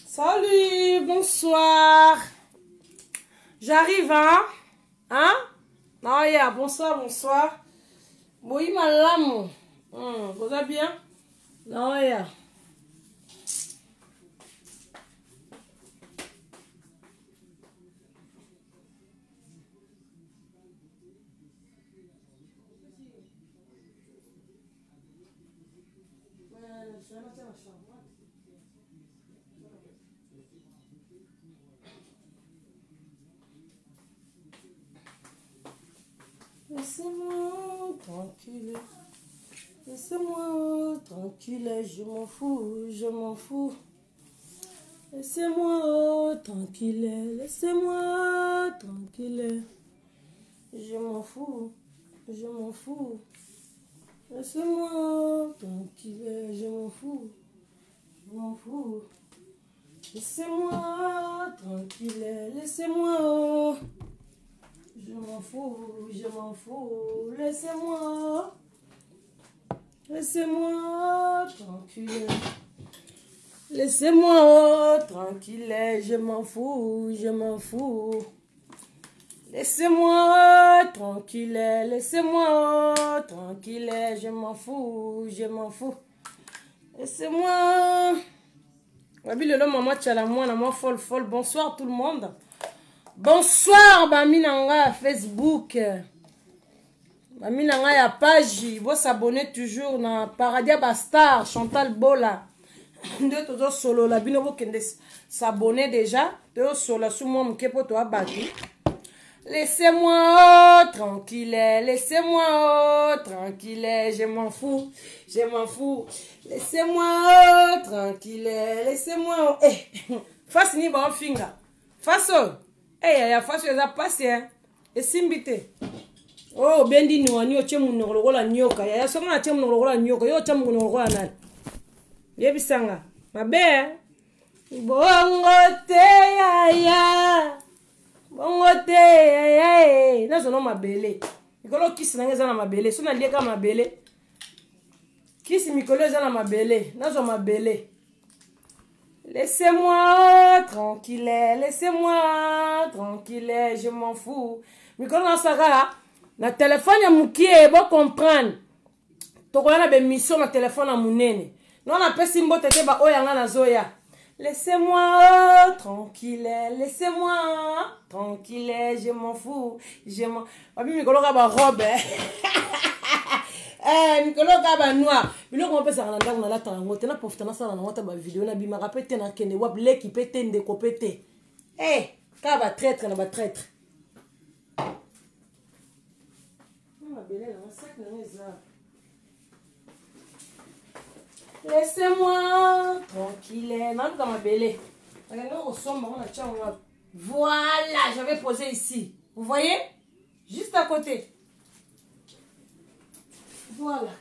Salut, bonsoir. J'arrive, hein? Hein? Non, yeah, bonsoir, bonsoir. Oui, madame. Vous allez bien? Non, yeah. Laissez-moi tranquille. Laissez-moi tranquille. Je m'en fous, je m'en fous. Laissez-moi tranquille. Laissez-moi tranquille. Je m'en fous, je m'en fous. Laissez-moi tranquille. Je m'en fous, je m'en fous. Laissez-moi tranquille. Laissez-moi. Je m'en fous, je m'en fous. Laissez-moi. Laissez-moi tranquille. Laissez-moi tranquille. Je m'en fous, je m'en fous. Laissez-moi tranquille. Laissez-moi tranquille. Je m'en fous, je m'en fous. Laissez-moi. Maman Tchalamouana, moi folle. Bonsoir tout le monde. Bonsoir, Baminanga Facebook. Baminanga ya page. Vous s'abonnez toujours na Paradia Bastar, Chantal Bola. De todo solo la bino kende s'abonner déjà. De solo sous moi mkepo to abaki. Laissez-moi tranquille, laissez-moi tranquille, je m'en fous, je m'en fous. Laissez-moi tranquille, laissez-moi. Eh, face ni ba finger. Façon. Eh, ya façon ya passé hein. Et simbité. Oh, bendi ni wani oche munoro la nyoka. Ya soma na chemu munoro la nyoka. Yo chemu munoro la nani. Yebi sanga. Mabe. Bongo te ya. Bongo te ya. Nazo no mabele. Mikolo kisi na ngeza na mabele. So na lieka mabele. Kisi mikolo za na mabele. Nazo mabele. Laissez-moi tranquille, laissez-moi tranquille, je m'en fous. Mikolo na saka na téléphone ya mukie bo comprendre. Tokola na be mission na téléphone na munene. Non na pesi mbote te ba oya nga na zoya. Laissez-moi tranquille, laissez-moi tranquille, je m'en fous. Je m'en. Babi mikolo ka ba robe. Mikolo ka ba noir. Biloko mpe sa na ndako na lata ngo te na profita na sala na ngota ba vidéo na bi maka pete na kende wap leki pete ndeko pete. Ka ba traître na ba traître. Laissez-moi tranquille. Voilà, j'avais posé ici. Vous voyez? Juste à côté. Voilà.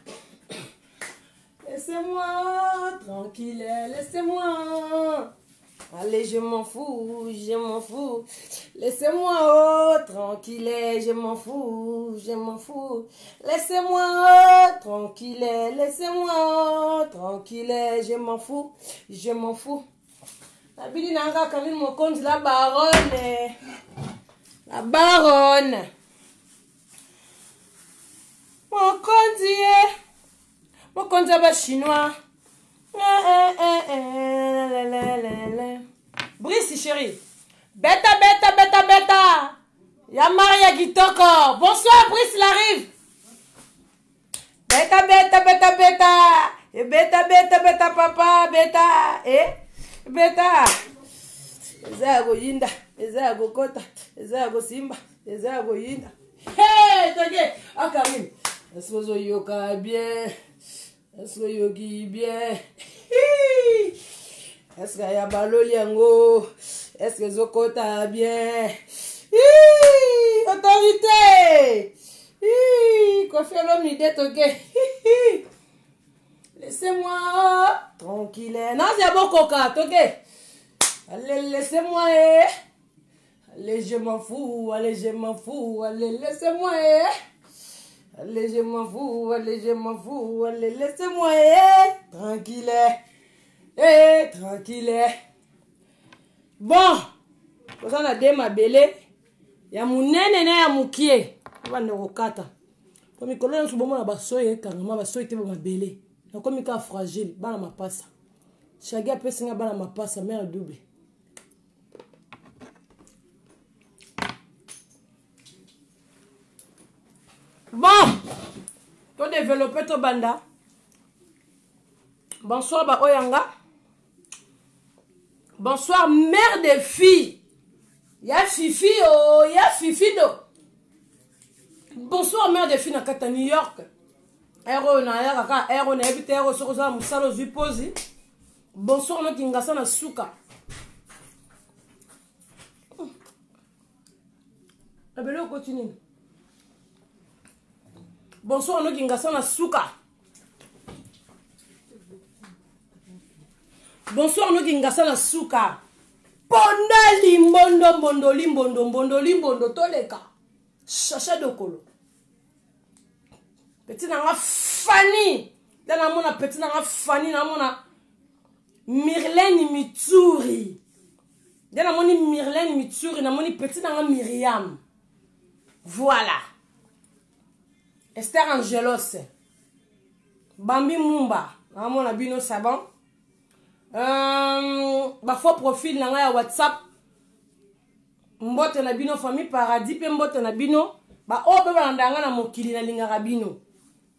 Laissez-moi tranquille. Laissez-moi. Allez, je m'en fous, je m'en fous. Laissez-moi, oh, tranquille, je m'en fous, je m'en fous. Laissez-moi, tranquille, laissez-moi, tranquille, je m'en fous, je m'en fous. La bini nanga kamine mon compte la baronne. La baronne. Mon compte est chinois. Brice chérie. Beta. Ya Maria Gitoko. Bonsoir Brice, il arrive. Beta. Et beta papa, beta. Beta. Ezago yinda, ezago kota, ezago simba, ezago yinda. Hey, toge. Akarim. Est-ce que vous yoka bien? Est-ce que yoki bien? Est-ce que ya baloli yango? Est-ce que zokota bien? Autorité! Kofi Olomide toke. Laissez-moi tranquille. Non, c'est bon coca, toke. Allez, laissez-moi. Allez, je m'en fous, allez, je m'en fous, allez, laissez-moi. Allez, je m'en fous, allez, je m'en fous, allez, laissez-moi. Tranquille. Tranquille. Bon, vous en avez ma belle. Ya munene na ya mukie. Ba ndokata. Comme kolona subomo na basoye kangama basoye te ba mabele. Na comme ka fragile, bana mapasa. Chaga pesinga bana mapasa mère double. Bon, to développer to banda. Bonsoir ba oyanga. Bonsoir mère des filles. Ya Fifi oh, ya Fifi do. Bonsoir mère des filles na kata New York. Ero na ya kaka ero na ebite ero soko za musalo zipozi. Bonsoir no kingasa na suka. Abelo continue. Bonsoir no kingasa na suka. Bonsoir no kingasa na suka. Ponda limbondo mbondo limbondo mbondo limbondo toleka. Chacha dokolo. Petit nanga Fanny. Dana mona petit nanga Fanny na mona Myrlène Mitsuri. Dana moni Myrlène Mitsuri na moni petit nanga Myriam. Voilà. Esther Angelos. Bambi Mumba. Na mona bino sabon. Bafo profil na nga ya WhatsApp. Mbote na bino famille paradis pe mbote na bino ba obe balanda na mokili na lingaka bino.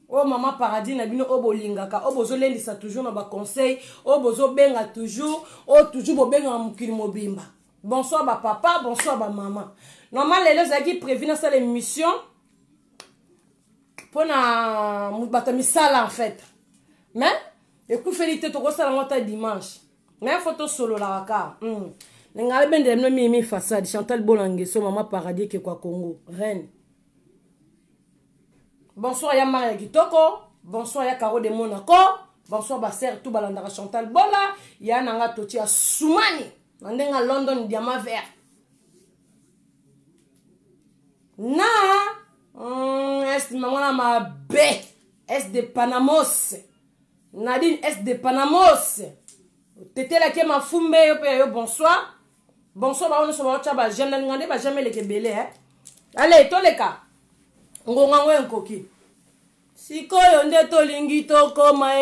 O mama paradis na bino obo lingaka obo zo lendisa toujours na ba conseil obo zo benga toujours o toujours bo benga na mokili mobimba. Bonsoir ba papa, bonsoir ba maman. Normal les zaki prévu na cette émission pour na mubata misala en fait. Mais écoute félité to ko sala ngota dimanche. Mais photo solo la raka. N'engale ben de mi façade Chantal Bolangue so mama paradis ke kwa Congo reine. Bonsoir ya Maria Kitoko, bonsoir ya Caro de Monaco, bonsoir ba sœur tout balandara Chantal Bola, ya nanga toti ya Soumani, ndenga London diamant vert. Na est mangona ma B, est de Panamos. Nadine est de Panamos. Tete la ke ma fumbe yo pe yo bonsoir. Bonsoir ba ono so ba chaba jamais ngande ba jamais le kebele hein. Allez toleka. Ngonga ngwe nkoki. Sikoyo nde tolingi tokoma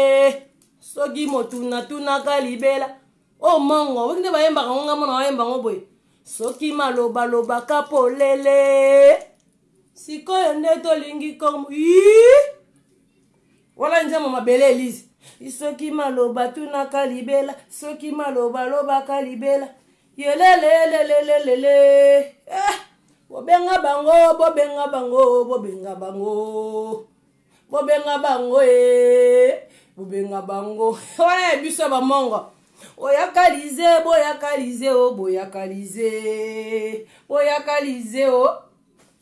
soki motuna tuna kalibela. Oh mongo, wende ba yemba ngonga mona wa yemba ngoboy. Soki maloba loba kapolele. Sikoyo nde tolingi koma. Wala nzema mabele Elise. Soki maloba tuna kalibela, soki maloba loba kalibela. Yelelelelelele. Bobenga bango, bobenga bango, bobenga bango. Bobenga bango bobenga bango. Wala biso ba mongo. Oyakalize, boyakalize o, boyakalize. Boyakalize o.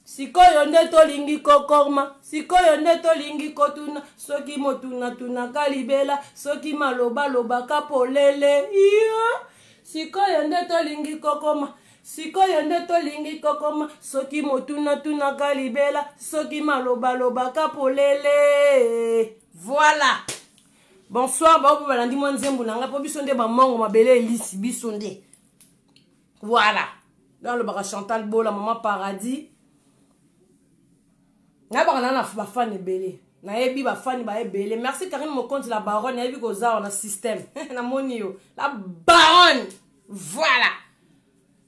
Sikoyo nde tolingi kokorma, sikoyo nde tolingi kotuna, soki motuna tuna kalibela, soki maloba loba kapolele. Sikoyo nde tolingi kokoma, sikoyo nde tolingi kokoma, soki motuna tuna kalibela, soki maloba loba kapolele. Voilà. Bonsoir, ba balandi mo nzembo nanga po biso nde ba mongo mabele Elise biso nde. Voilà. Dans le bar Chantal Bola maman paradis. Na ba na ba fan ebele. Na yebi ba fan ba ebele. Merci Karine Mokonzi la baronne, na yebi ko za na système. Na moni yo. La baronne. Voilà.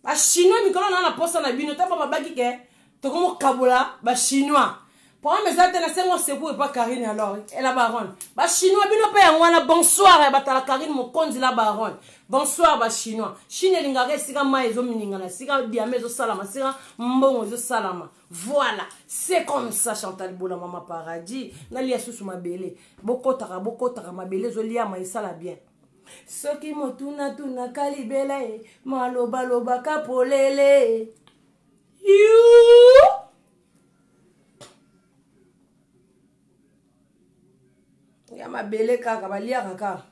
Ba chinois mikolo na posa na bino ta ba baki ke. To komo kabola ba chinois. Pour mes amis na sengo sekou et pas Karine alors. Et la baronne. Ba chinois bino pe ngwana bonsoir ba ta la Karine Mokonzi la baronne. Bonsoir ba chinois. Chine lingare sika ma ezo miningana sika diame ezo salama sika mbongo ezo salama. Voilà, c'est comme ça Chantal Bola maman paradis. Nalia sous ma belle. Bokotara ma belle zolia ma isala bien. Soki motuna tuna kalibela maloba loba kapolele. You. Ya ma belle kaka balia kaka.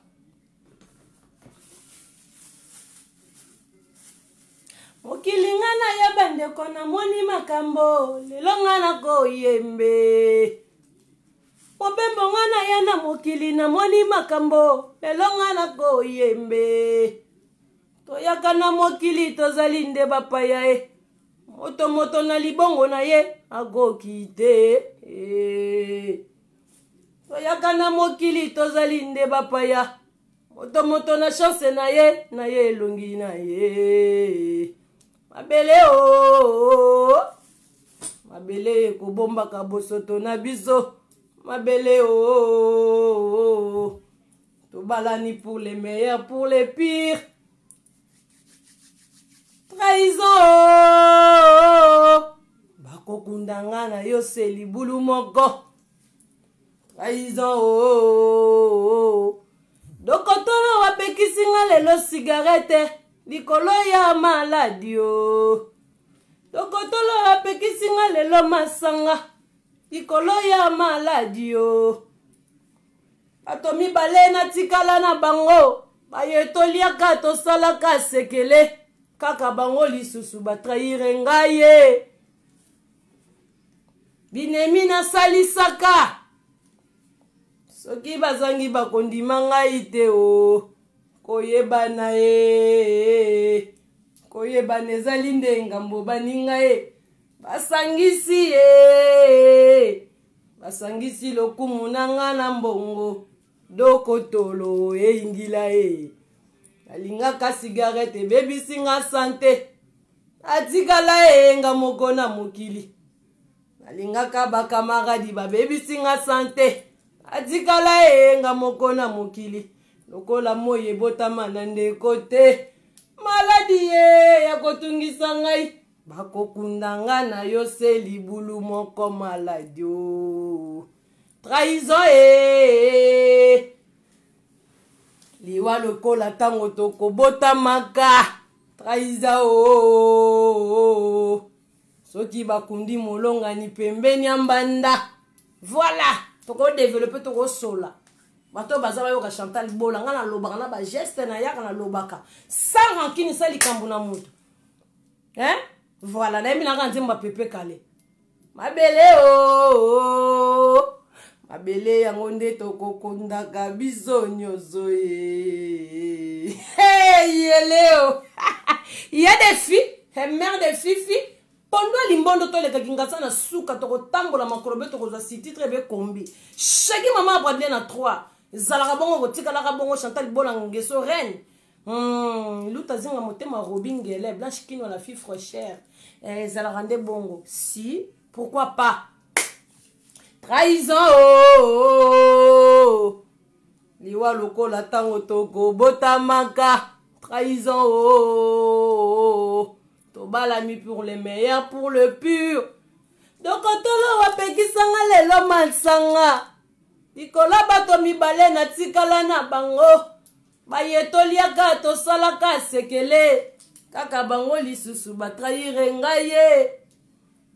mokili nga na ya bandeko namoni makambo lelo nga na koyembe mobembo nga na ya na mokili namoni makambo lelo nga na koyembe toyaka na mokili tozali nde bapaya ye moto na libongo na ye akoki te toyaka na mokili tozali nde bapaya moto na chance na ye elongi na ye mabele o mabele kobombaka bosoto na biso mabele o tobalani pour les meilleurs pour les pires trahison bakokundanga na yo se libulu moko trahison dokotolo wapekisi nga lelo sigarete likolo ya maladi o dokotolo wapekisi nga lelo masanga likolo ya maladi o bato mibale natikala na bango bayetoliaka tosalaka sekele kaka bango lisusu batrahire ngai ye binemi nasalisaka soki bazangi bakondima ngai te o koyebana ye koyebana ezali nde ngambo baninga ye basangisi lokumu na nga na mbongo dokotolo eyingila ye alingaka sigarete ebebisi nga sante atikala eyenga moko na mokili alingaka bakamaradi babebisi nga sante atikala eyenga moko na mokili lokola moi ebotama na ndeko te maladi ye ya kotungisa ngai bakokundanga na yo se libulu moko maladi o trahison liwa lokola ntango tokobotamaka trahison o soki bakundi molongani pembeni ya mbanda voilà tokodevelope tokosola bato baza bayoka Chantal Bola nga nalobaka na bageste na yaka nalobaka sans rancune sa likambo na moto voilà nayebi nanga nzembo pepe kale mabele o mabele yango nde tokokondaka biso nyonso ye yeleo il y a des filles mère des filles pendant limbondo tolekaki ngasa na suka tokotambola makolobe tokozwa sititre ebe kombi chaque maman abradile na 3 zalaka bongo kotikalaka bongo Chantal Bola ngeso reine luta zinga motema Robin Ngele Blanche Kino la fille fraîcheur zalaka nde bongo si pourquoi pas trahison liwa lokola tango tokobotamaka trahison tobalami pour les meilleurs pour le pur dokotolo wapekisanga lelo mansanga likola bato mibale natikala na bango bayetoliaka tosalaka sekele kaka bango lisusu batrahire ngai ye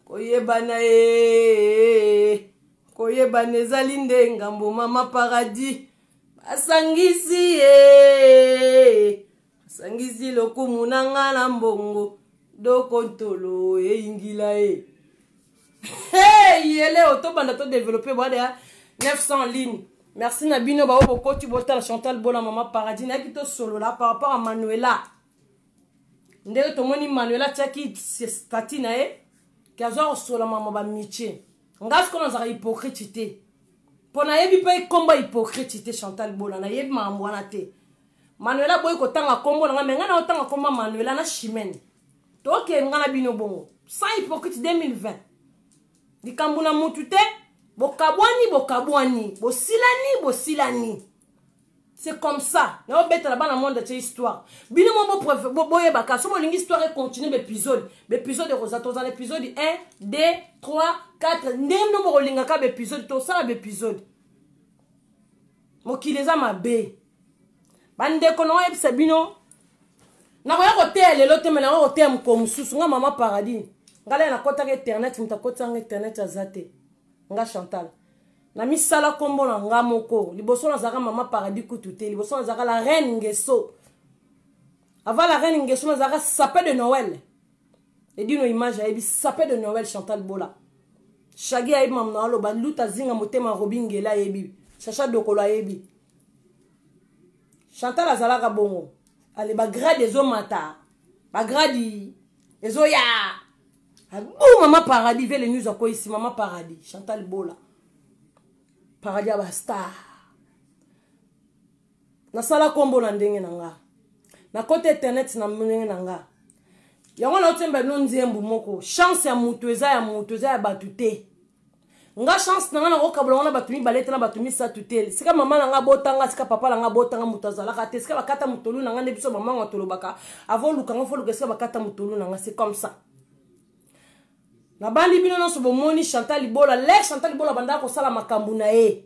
koyebana ye koyebana ezali nde ngambo mama paradis basangisi ye basangisi lokumu na nga na mbongo dokontolo eyingila ye yele otobanda to développer bode ya 900 lignes merci na bino ba oboko tu botala Chantal Bola mama paradis na kito solo là par rapport à Manuela ndeko tomoni Manuela tchaki statina kazo solo mama ba miche ngas ko na hypocrite pona yebi pe komba hypocrite Chantal Bola na yebi mambo na te Manuela boy ko tanga kombo na menga na otanga komba Manuela na chimene toke ngana bino bongo sans hypocrite 2020 likambuna mutu te bokabwani bosilani c'est comme ça na obeta la bana monde de histoire bino mo boye baka so molingi histoire continue l'épisode de Rosato dans l'épisode 1 2 3 4 ndem no mo linga ka épisode to ça épisode mokileza mabe bande kono ebisa bino na koya hotel lelo temela hotel mkomususu nga mama paradis ngala na kota internet mtakota internet azate nga Chantal na misala kombo na nga moko liboso na zaka mama paradis kututé liboso na zaka la reine Ngeso avant la reine Ngeso na zaka sapin de Noël Et dit nos images, il sapé de Noël Chantal Bola. Shaggy a mam na lo ba luta zinga motema robingela yebi. Chacha dokolo yebi. Chantal azalaka bongo. Ale ba grade ezo mata. Ba grade ezo ya. Bou maman paradis ve les news ako ici maman paradis Chantal Bola. Paradis aba star. Na sala kombo na ndenge nanga. Na côté internet na ndenge nanga. Yango na otemba no nzembu moko. Chance ya mutu eza ya batute. Nga chance nanga na okabula wana batumi balete na batumi satute. Sika mama nanga botanga, sika papa nanga botanga mutazalaka te. Sika bakata mutolu nanga nde biso mama ngotolobaka. Avant lukanga fo lukesa bakata mutolu nanga, c'est comme ça. Na bandi bino no sobo moni Chantal Bola, le Chantal Bola banda ko sala makambu na e.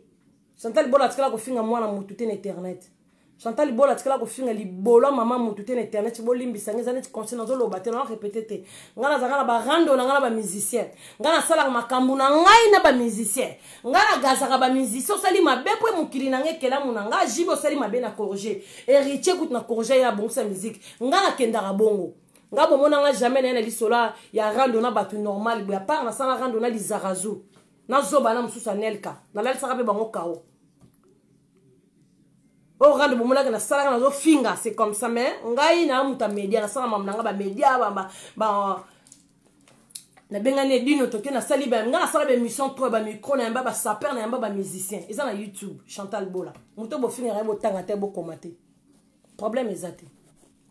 Chantal Bola tikala ko finga mwana mutute na internet. Chantal Bola tikala ko finga libolo mama mutute na internet bo limbisa ngeza net conseil nazo lobate na répéter te. Ngana zanga ba rando na ngana ba musicien. Ngana sala makambu na ngai na ba musicien. Ngana gazaka ba musicien sali mabe po mukili na ngekela munanga jibo sali mabe na corriger. Héritier kout na corriger ya bongo sa musique. Ngana kendara bongo. Nga bomona nga jamais na lisola ya rando na batu normal ya par na sana rando na lizarazu na zoba na mususa nelka na la saka pe bango kao o rando bomona na sala na zo finga c'est comme ça mais ngai na muta media na sala mamna nga ba media ba na benga ne dino toke na sali ba nga na sala ba mission to ba micro na ba saper na ba musicien eza na YouTube Chantal Bola muto bo finga ra bo tanga te bo commenter problème ezate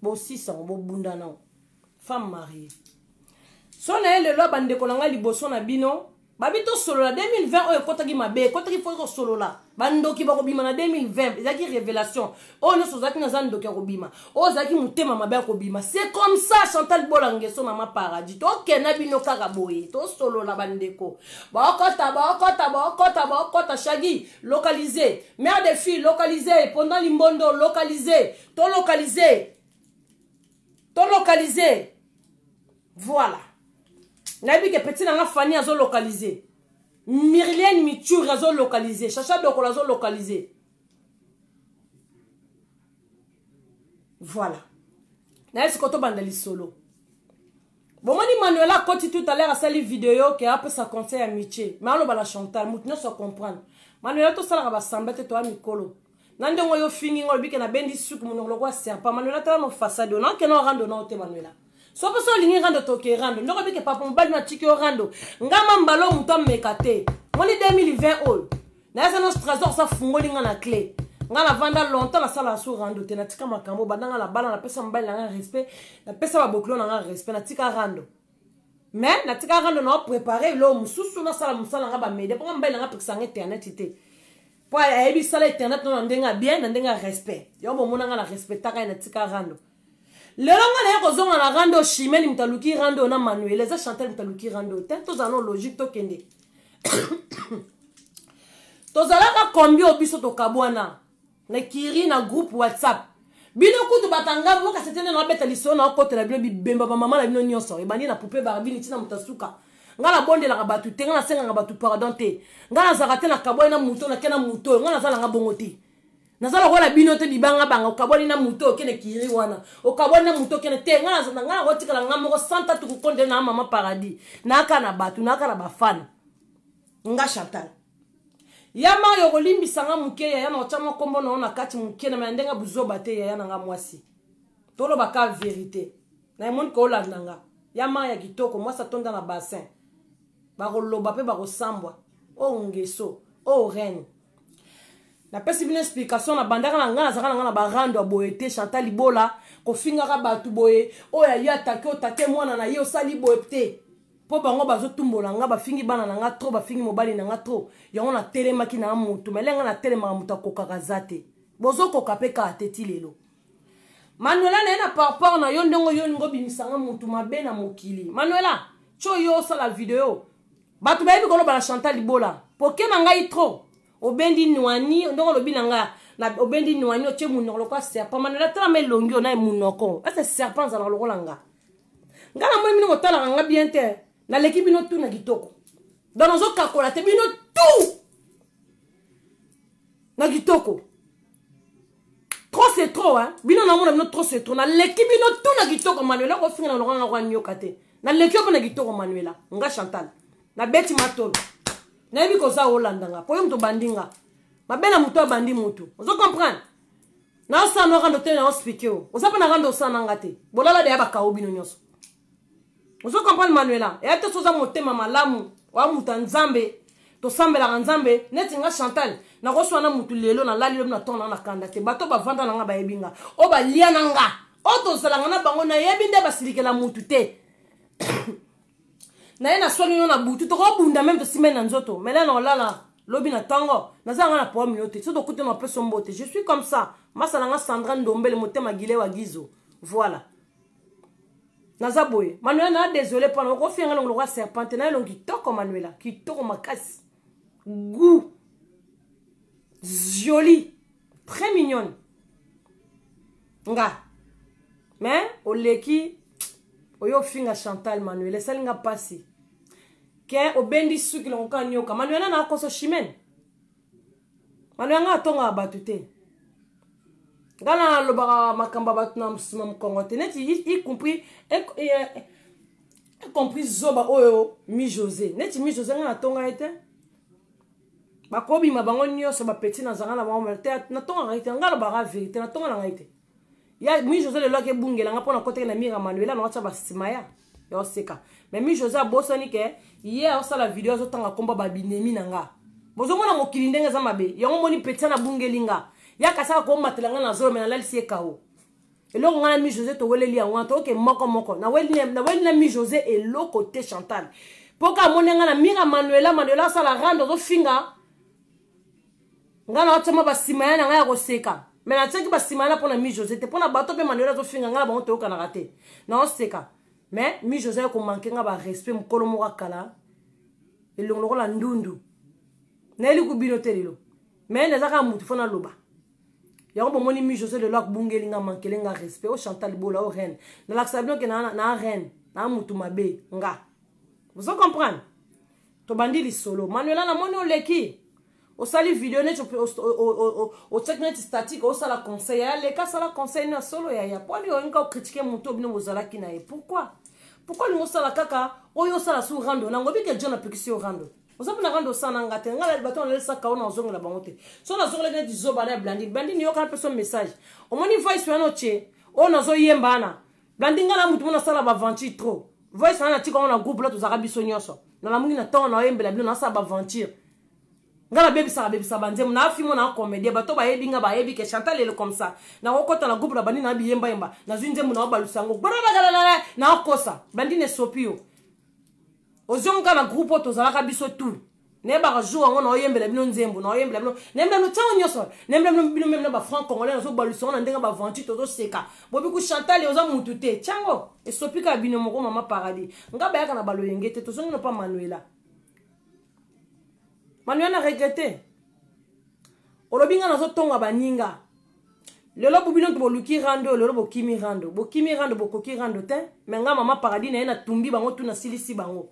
bo 600 bo bunda na femme mariée. Son elle le bande kolanga liboso na bino. Babito solo la 2020 oyo kotaki mabe, kotaki fo solo la. Bando ki bako bima na 2020, ezaki révélation. Oh no sozaki na zando ki bima. Oh zaki mutema mabe ko bima. C'est comme ça Chantal Bola ngeso mama paradis. To kena bino kaka boye. To solo la bandeko. Ba kota Shaggy localisé. Mère des filles localisé, pendant limbondo localisé. To localisé. Voilà. Nabi que petit nanga Fanny azo localisé. Myrlienne Michour azo localisé. Chacha Dokolo azo localisé. Voilà. Na est koto bandali solo. Bon mani Manuela koti tout à l'heure a sali vidéo qui a peu sa conseil amitié. Mais on va la chanter, moutinyo se comprendre. Manuela to sala ba sambete to amikolo. Nande ngoyo fingi ngol bike na bendi suku monolo kwa serpa. Manuela tala no façade no ke no rando no te Manuela. So ko so lingi rando toke rando ndoko bike papa mbali na chiki rando ngama mbalo muto mekate moni 2020 all na esa no trésor sa fungoli nga na clé nga na vanda longtemps na sala so rando te na tika makambo bandanga la bala na pesa mbali na respect na pesa ba boklo na respect na tika rando mais na tika rando na préparer lo mususu na sala musala nga ba mede pour mbali na pekisa internet te po ya ebi sala internet no ndenga bien na ndenga respect yo bo mona nga na respectaka na tika rando. Le longa na yako zonga na rando chimeli mtaluki rando na Manuel eza Chantal mtaluki rando tento zano logique to kende to zalaka kombi obiso to kabwana na kiri na groupe WhatsApp bino kutu batanga boka setene na beta liso na kote la bino bibemba ba mama la bino nyonso e bandi na poupée barbini tina mutasuka ngala bonde la batu te ngala senga batu pardon te ngala zakate na kabwana muto na kena muto ngala zala nga bongoti nazala wala bino te bibanga banga okaboni na muto kene kiri wana okaboni na muto kene te ngana zana ngana wotikala ngamo ko santa tukukonde na mama paradis naka na batu naka na bafana nga Chantal yama yo kolimbisa nga muke ya na chama kombo na kati muke na mandenga buzoba te ya na nga mwasi tolo baka vérité na monde ko la nanga yama ya kitoko mwasa tonda na bassin ba koloba pe ba kosambwa o ngeso o reine. Na pesi bine explication na bandaka na ngana zaka na ba rando boyete Chantal Bola ko finga ka batu boye o ya yata ke otake mwana na yo sali boyete po bango bazo tumbola nga ba fingi bana na nga trop ba fingi mobali na nga trop yango na telema ki na mutu melenga na telema mutu koka zate bozo koka pe ka ateti lelo Manuela na par na yo ndongo yo ngo bimisanga mutu mabe na mokili Manuela cho yo sala video batu ba yebi ko ba Chantal Bola poke na ngai trop obendi nwani ndongo lobi nanga na obendi nwani oche munoko kwa serpent Manuela tala me longi na munoko ese serpent za na lokolanga ngana mo mino tala nga bien te na l'équipe no tout na kitoko dans nos kakola te bino tout na kitoko trop c'est trop hein bino na mona bino trop c'est trop na l'équipe no tout na kitoko Manuela ko finga na lokolanga kwa nyoka te na lekio pona kitoko Manuela nga Chantal na beti matolo na yebi ko sa Hollanda po yo mto bandinga mabena muto bandi mutu ozo comprendre na osa no rando te na hospital osa pa na rando osa na ngate bolala de yaba kaobi no nyoso ozo comprendre Manuela e ate soza motema malamu wa mutanzambe to sambela nzambe neti nga Chantal na koswa na mutu lelo na lali na tona na kanda te bato ba vanda na nga ba yebinga o ba lia na nga o to zalanga na bango na yebi nde basilikela mutu te na yena swali na butu to ko bunda même to semaine na nzoto mais là non là lobi na tango na zanga na po minute so to kuté na peso mbote je suis comme ça masala nga Sandra Ndombele motema gile wa gizo voilà naza boye Manuela na désolé pendant ko fianga lo roi serpente na lo kitoko Manuela kitoko makasi goût jolie très mignonne nga mais oleki oyo finga Chantal Manuela salinga pasi ke obendi suki lo ka nyoka Manuela na koso chimene Manuela nga tonga batute ngana lo ba makamba batuna msima mkongote neti y compris zoba oyo mi José neti mi José nga tonga ete bakobi mabango nyoso ba petit na zanga na ba merte na tonga ete ngala ba vérité na tonga na ete ya mi José le loke bungela nga pona kote na mira Manuela na wacha basimaya yo seka mais mi José bosani ke hier osala vidéo azotanga komba babinemi nanga bozomona mokili ndenge za mabe yango moni petit na bungelinga ya kasaka ko matelanga na zolo mena lalisi ekao eloko ngana mi José to weleli yango to ke moko na weli na mi José eloko te Chantal poka monenga na mira Manuela sala rando zo finga ngana otama basimaya na nga ya koseka mais na tseki basimaya pona mi José te pona bato pe Manuela zo finga ngana bango to kana rate na oseka mais mi José ko manquer nga ba respect mukolo moka kala elongo la ndundu na eli ku binotelilo mais nezaka mutu fona loba yango bomoni mi José le lok bungeli nga manquer nga respect o Chantal Bola o reine na l'aksabino ke na reine na mutu mabe nga vous comprenez to bandili solo Manuela na moni oleki o sali vidéo net o technique statique o sala conseil ya le ka sala conseil na solo ya poni o nka critiquer mutu bino bozala kina e pourquoi lingo sala kaka oyo sala su rando na ngobi ke jona pikisi o rando osapu na rando sana ngate ngala bato na lesa kaona ozongo la bangote so na zongo le dizoba na blandi ni yo kana person message o moni voice wana che o na zo yemba na blandi ngala mutu mona sala ba venture trop voice na tika ona groupe la to zaka biso nyoso na la mungi na ton na yembela bino na sa ba venture ngala bebisa banzemu na afimo na comédie bato ba yebinga ba yebi ke Chantal ele comme ça na okota na groupe la bandi na biyemba na zwinzemu na balusango barabagala na okosa bandi ne sopio ozonga na groupe to zalaka biso tout ne ba jour ngo na oyembela bino nzembo na oyembela bino nembe no tsawo nyoso nembe bino même na ba franc congolais na zo balusango na ndenga ba venture to zo seka bobi ku Chantal oza mutu te tsango e sopika bino moko mama paradis ngaba yaka na baloyengete to zongo no pa Manuela regretté olobinga nazo tonga baninga lelo bubino to boluki rando lelo bokimi rando bokoki rando te menga mama paradis na tumbi bango tu na silisi bango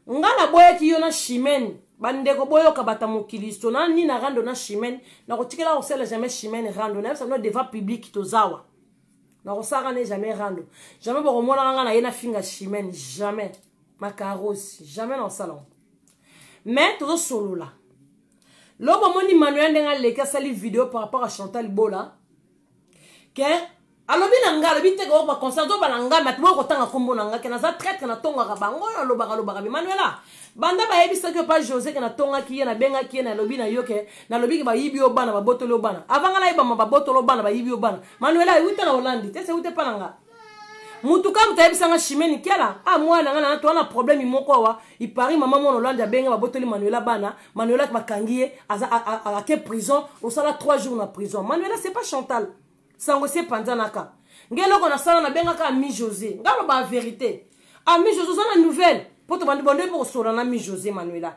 ngala boye ki yo na chimene bandeko boyo kabata mokilisto na ni na rando na chimene na kotikela ko sala jamais chimene rando na ça no devant public to zawa na ko sara ne jamais rando jamais bo mona nga na yena finga chimene jamais macaros jamais dans salon mais tout solo là lobo moni Manuela ndenga leka sali vidéo par rapport à Chantal Bola que alobi na ngala bite ko ba concert do balanga mat mo ko tanga kombo na ngaka na za traite na tonga ka bango loba Manuela banda ba yebisa que pas José que na tonga ki na benga ki na lobi na yoke na lobi ke ba yibi obana ba botolo obana avanga na iba ba botolo obana ba yibi obana Manuela uta na Hollande te se ute pananga mutu kam tayebisa nga chimeni kiala mwana nga na to na problème moko wa i Paris mama mon Hollande benga ba botoli Manuela bana Manuela bakangiye a ke prison au sala 3 jours na prison Manuela c'est pas Chantal sango se panzanaka ngelo ko na sala na benga ka mi José ngalo ba vérité mi José na nouvelle poto bandi bonde pour sora na mi José Manuela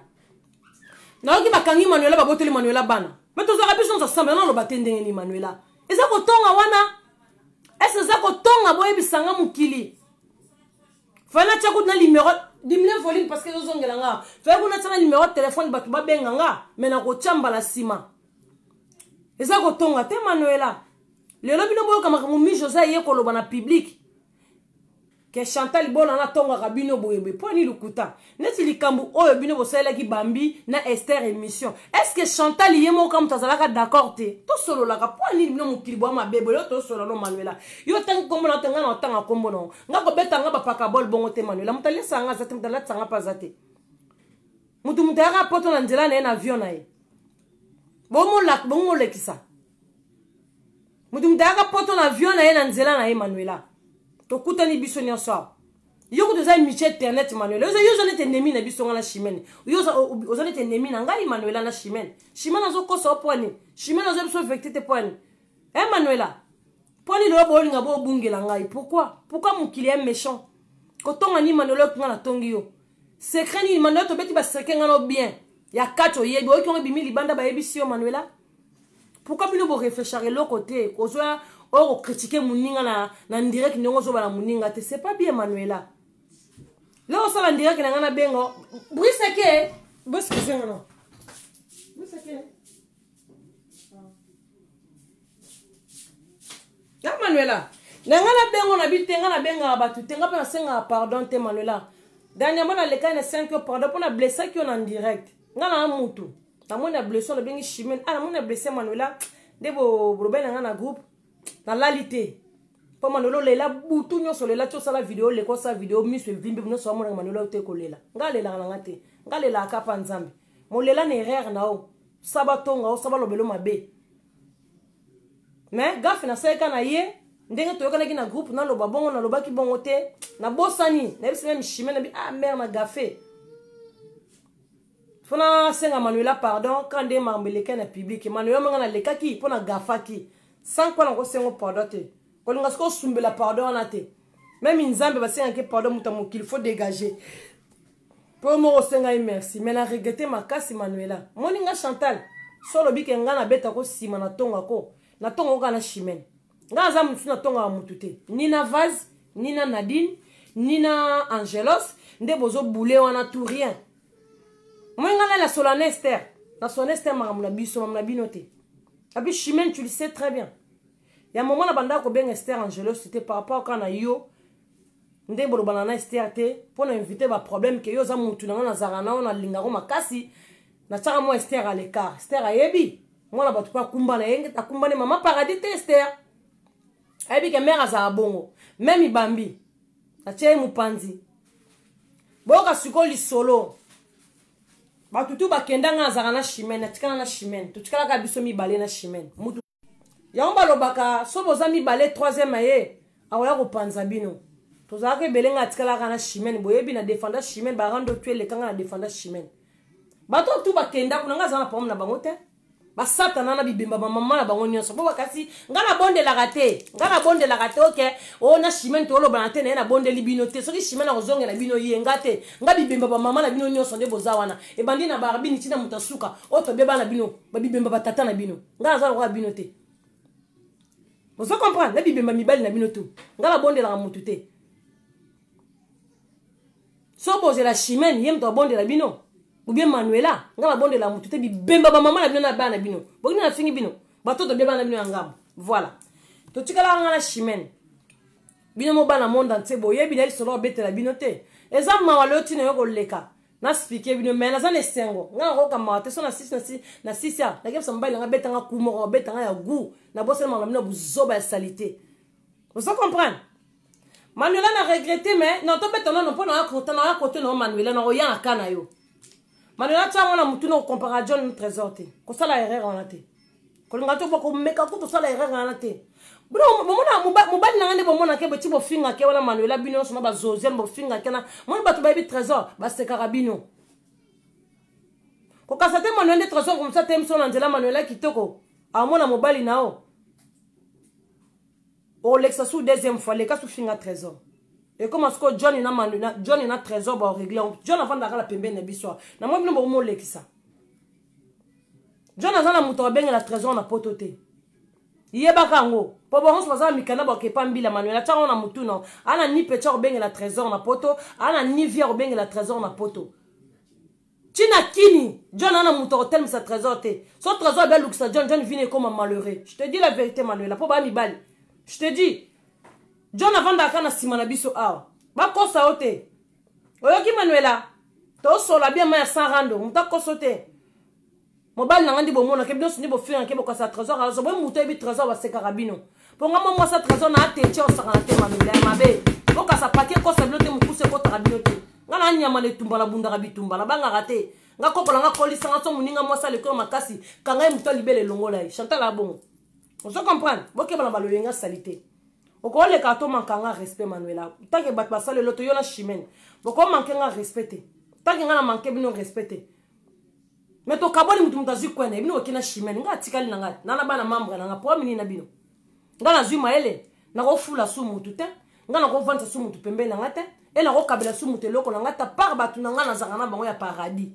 na oki bakangi Manuela ba botoli Manuela bana mais to zaka biso ça maintenant lo batendenge ni Manuela eza ko tonga wana est-ce ça ko tonga boye bisanga mukili fana tshako na numéro dimle voline parce que zongela nga fa ko na tsana numéro téléphone batu ba benga nga mena ko tshamba la sima eza ko tonga te Manuela lelo bino boyo kama mi José ye ko loba na public que Chantal Bola na tonga kabino boyebe poni lukuta neti likambu oyo bino bosala ki bambi na Esther émission est-ce que Chantal yemo comme tazalaka d'accord te to solo la ka poni bino mukili bwa mabebe yo to solo no Manuela yo tang kombo na tanga na tanga kombo no ngako beta nga bapaka bol bongo te Manuela mutale sanga zate mutala tsanga pazate mutu mutaka poto na nzela na avion na ye bomo lekisa mutu mutaka poto na avion na ye na nzela na ye Manuela to kutani biso nyonso yo ko za miche internet Manuela yo zo nete nemi na biso ngana chimene yo zo nete nemi na ngai Manuela na chimene zo ko so poni chimene zo biso vectete poni Manuela poni lo bo linga bo bungela ngai pourquoi mon client méchant ko tonga ni Manuela ko ngana tongi yo secret ni Manuela to beti ba secret ngano bien ya kacho yebi o ko bimi libanda ba yebisi yo Manuela pourquoi bino bo réfléchir le côté ko zo or critiquer muninga na direct ndongo zo bala muninga te c'est pas bien Manuela là on sala direct na ngana bengo briseke excusez moi briseke ya Manuela na ngana bengo na bitenga na benga ba tutenga pa senga pardon te Manuela dernièrement na leka na 5 pardon pour na blesser qui on en direct ngana mutu na mona blessure na bengi chimene na mona blesser Manuela debo problème na groupe na lalité po Manuela lela butu nyonso lela tso sala video le ko sa video mi se vimbe no so mo Manuela te ko lela ngalela na ngate ngalela akapa nzambe mo lela na erreur na o sabatonga o sabalo belo mabe mais gafe na seka na ye ndenge to yokana ki na groupe na loba bongo na loba ki bongo te na bosani na bisi même chimé na bi mère na gafe fona senga Manuela pardon quand de mambeleka na public Manuela manga na leka ki pona gafa ki sans quoi on se pardon te quand on a sumbe la pardon na te même inzambe ba senga ke pardon mutamo qu'il faut dégager pour moi senga merci mais na regretter ma casse Manuela moninga Chantal solo bi ke ngana beta ko sima na tonga ko na chimene nga za mutu na tonga mutu te ni na vase ni na Nadine ni na Angelos nde bozo boule wana tout rien moninga la solane Esther na son Esther mamna biso mamna binote abi chimene tu le sais très bien il y a un moment na banda ko ben Esther Angelos c'était par rapport quand na yo nde bolo banana Esther te pour inviter ba problème que yo za mutu na zarana na lingaro makasi na tsaka mo Esther à l'écart Esther ayebi moi na batu pa kumba na yenge akumba ne mama paradis te Esther ayebi ke mère za bongo même ibambi atie mupanzi boka sikoli solo batu tu bakenda nga zarana chimene tikana na chimene tutikala ka biso mibale na chimene mutu yamba lobaka sobo za mibale 3e aye awoya ko panza bino tozaka belenga tikala kana chimene boyebi na défendre chimene ba rando tuele kanga na défendre chimene bato tu bakenda kuna nga zana pom na bango te ba satana na bibemba mama na bango nyonso bo bakasi ngana bonde la rate okay o na chimene to loba na te na bonde libino te soki chimene na kozonga na bino yenga te nga bibemba mama na bino nyonso nde bozawana e bandi na barbini tina mutasuka o to beba na bino ba bibemba batata na bino nga zana ko bino te vous comprenez na bibemba mibali na bino tu ngala bonde la mutu te so boze la chimene yem to bonde la bino ou bien Manuela ngala bonde la mutu te bibemba ba mama na bino na bana bino bokini na fingi bino bato to beba na bino ngam voilà to tikala ngala chimene bino mo bana monde entier boyebi na solo betela bino te ezama waloti na yoko leka na speaker bino mena za nesengo ngala ko kama te so na 6 ya na kepsa mbali nga betanga kumo betanga ya gu na bosel mama bino buzoba ya salité vous comprenez Manuela na regretté mais non to betona non pona na côté non Manuela na oya kana yo Manuela tsa na mutu no compara John Trésor te ko sala erreur on te ko ngato boko meka ko to sala erreur on te bro bomona mobali na ngane bomona ke beti bo finga ke wala Manuela bino so na ba zozel bo finga ke na mo ba to ba bi Trésor ba se karabino ko kasate Manuela Trésor comme ça tem so na ndela Manuela kitoko amona mobali nao o lexa sous deuxième fois les cas sous finga Trésor et comment est-ce que John ina Trésor ba régler John avant d'aller la pembe na biso na mo bino mo lekisa John azana muto benga la Trésor na potote yeba kango po bon so bazala mikana ba ke pambila Manuela tsango na mutu no ana ni pecha benga la Trésor na poto ana ni vier benga la Trésor na poto Tina kini John ana muto hotel sa Trésor te so Trésor be luxa John vient comme malheureux je te dis la vérité Manuela po ba mi bali je te dis John avant d'akana simana biso awa bakosa yo te oyoki Manuela tosola bien ma ya 100 rando mutakosa te mobali nanga ndi bomona ke binoso ndi bofinga ke bokasa trésor azo boy muto ebi trésor basekaka bino ponga mwa sa trésor na ateche osakana te Manuela ya mabe bokasa paquet kosa bino te mukuse kotaka bino te ngana nyama le tumbala bundaka bitumba na banga rate nga kokola nga kolisa nga so muninga mwasa le ko makasi kanga muto libele longola yi Chantal la bongo on se comprendre boke bana baloyenga salité oko le kato mankanga respect Manuela tanke bat basale loto yona chimene boko mankenga respecté tanke nga na manke bino respecté mais to kaboni mutu mutazi kwene bino okina chimene nga tikali nanga nana bana membre nanga po mini na bino nga na zui maele na ko fula su mutu te nga na ko vanta su mutu pembe nanga te e na ko kabela su mutu loko nanga ta par batu nanga na zanga na bango ya paradis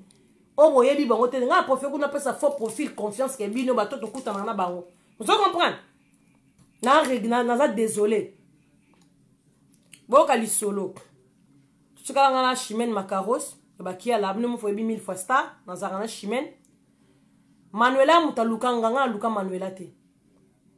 o boyebi bango te nga profet kuna pesa faux profil confiance ke bino bato to kutana na bango vous comprenez na za désolé boka lisolo tukala nga na chimene makaros bakia la bino mfo ebi 1000 fois star na za na chimene Manuela mutaluka nga luka Manuela te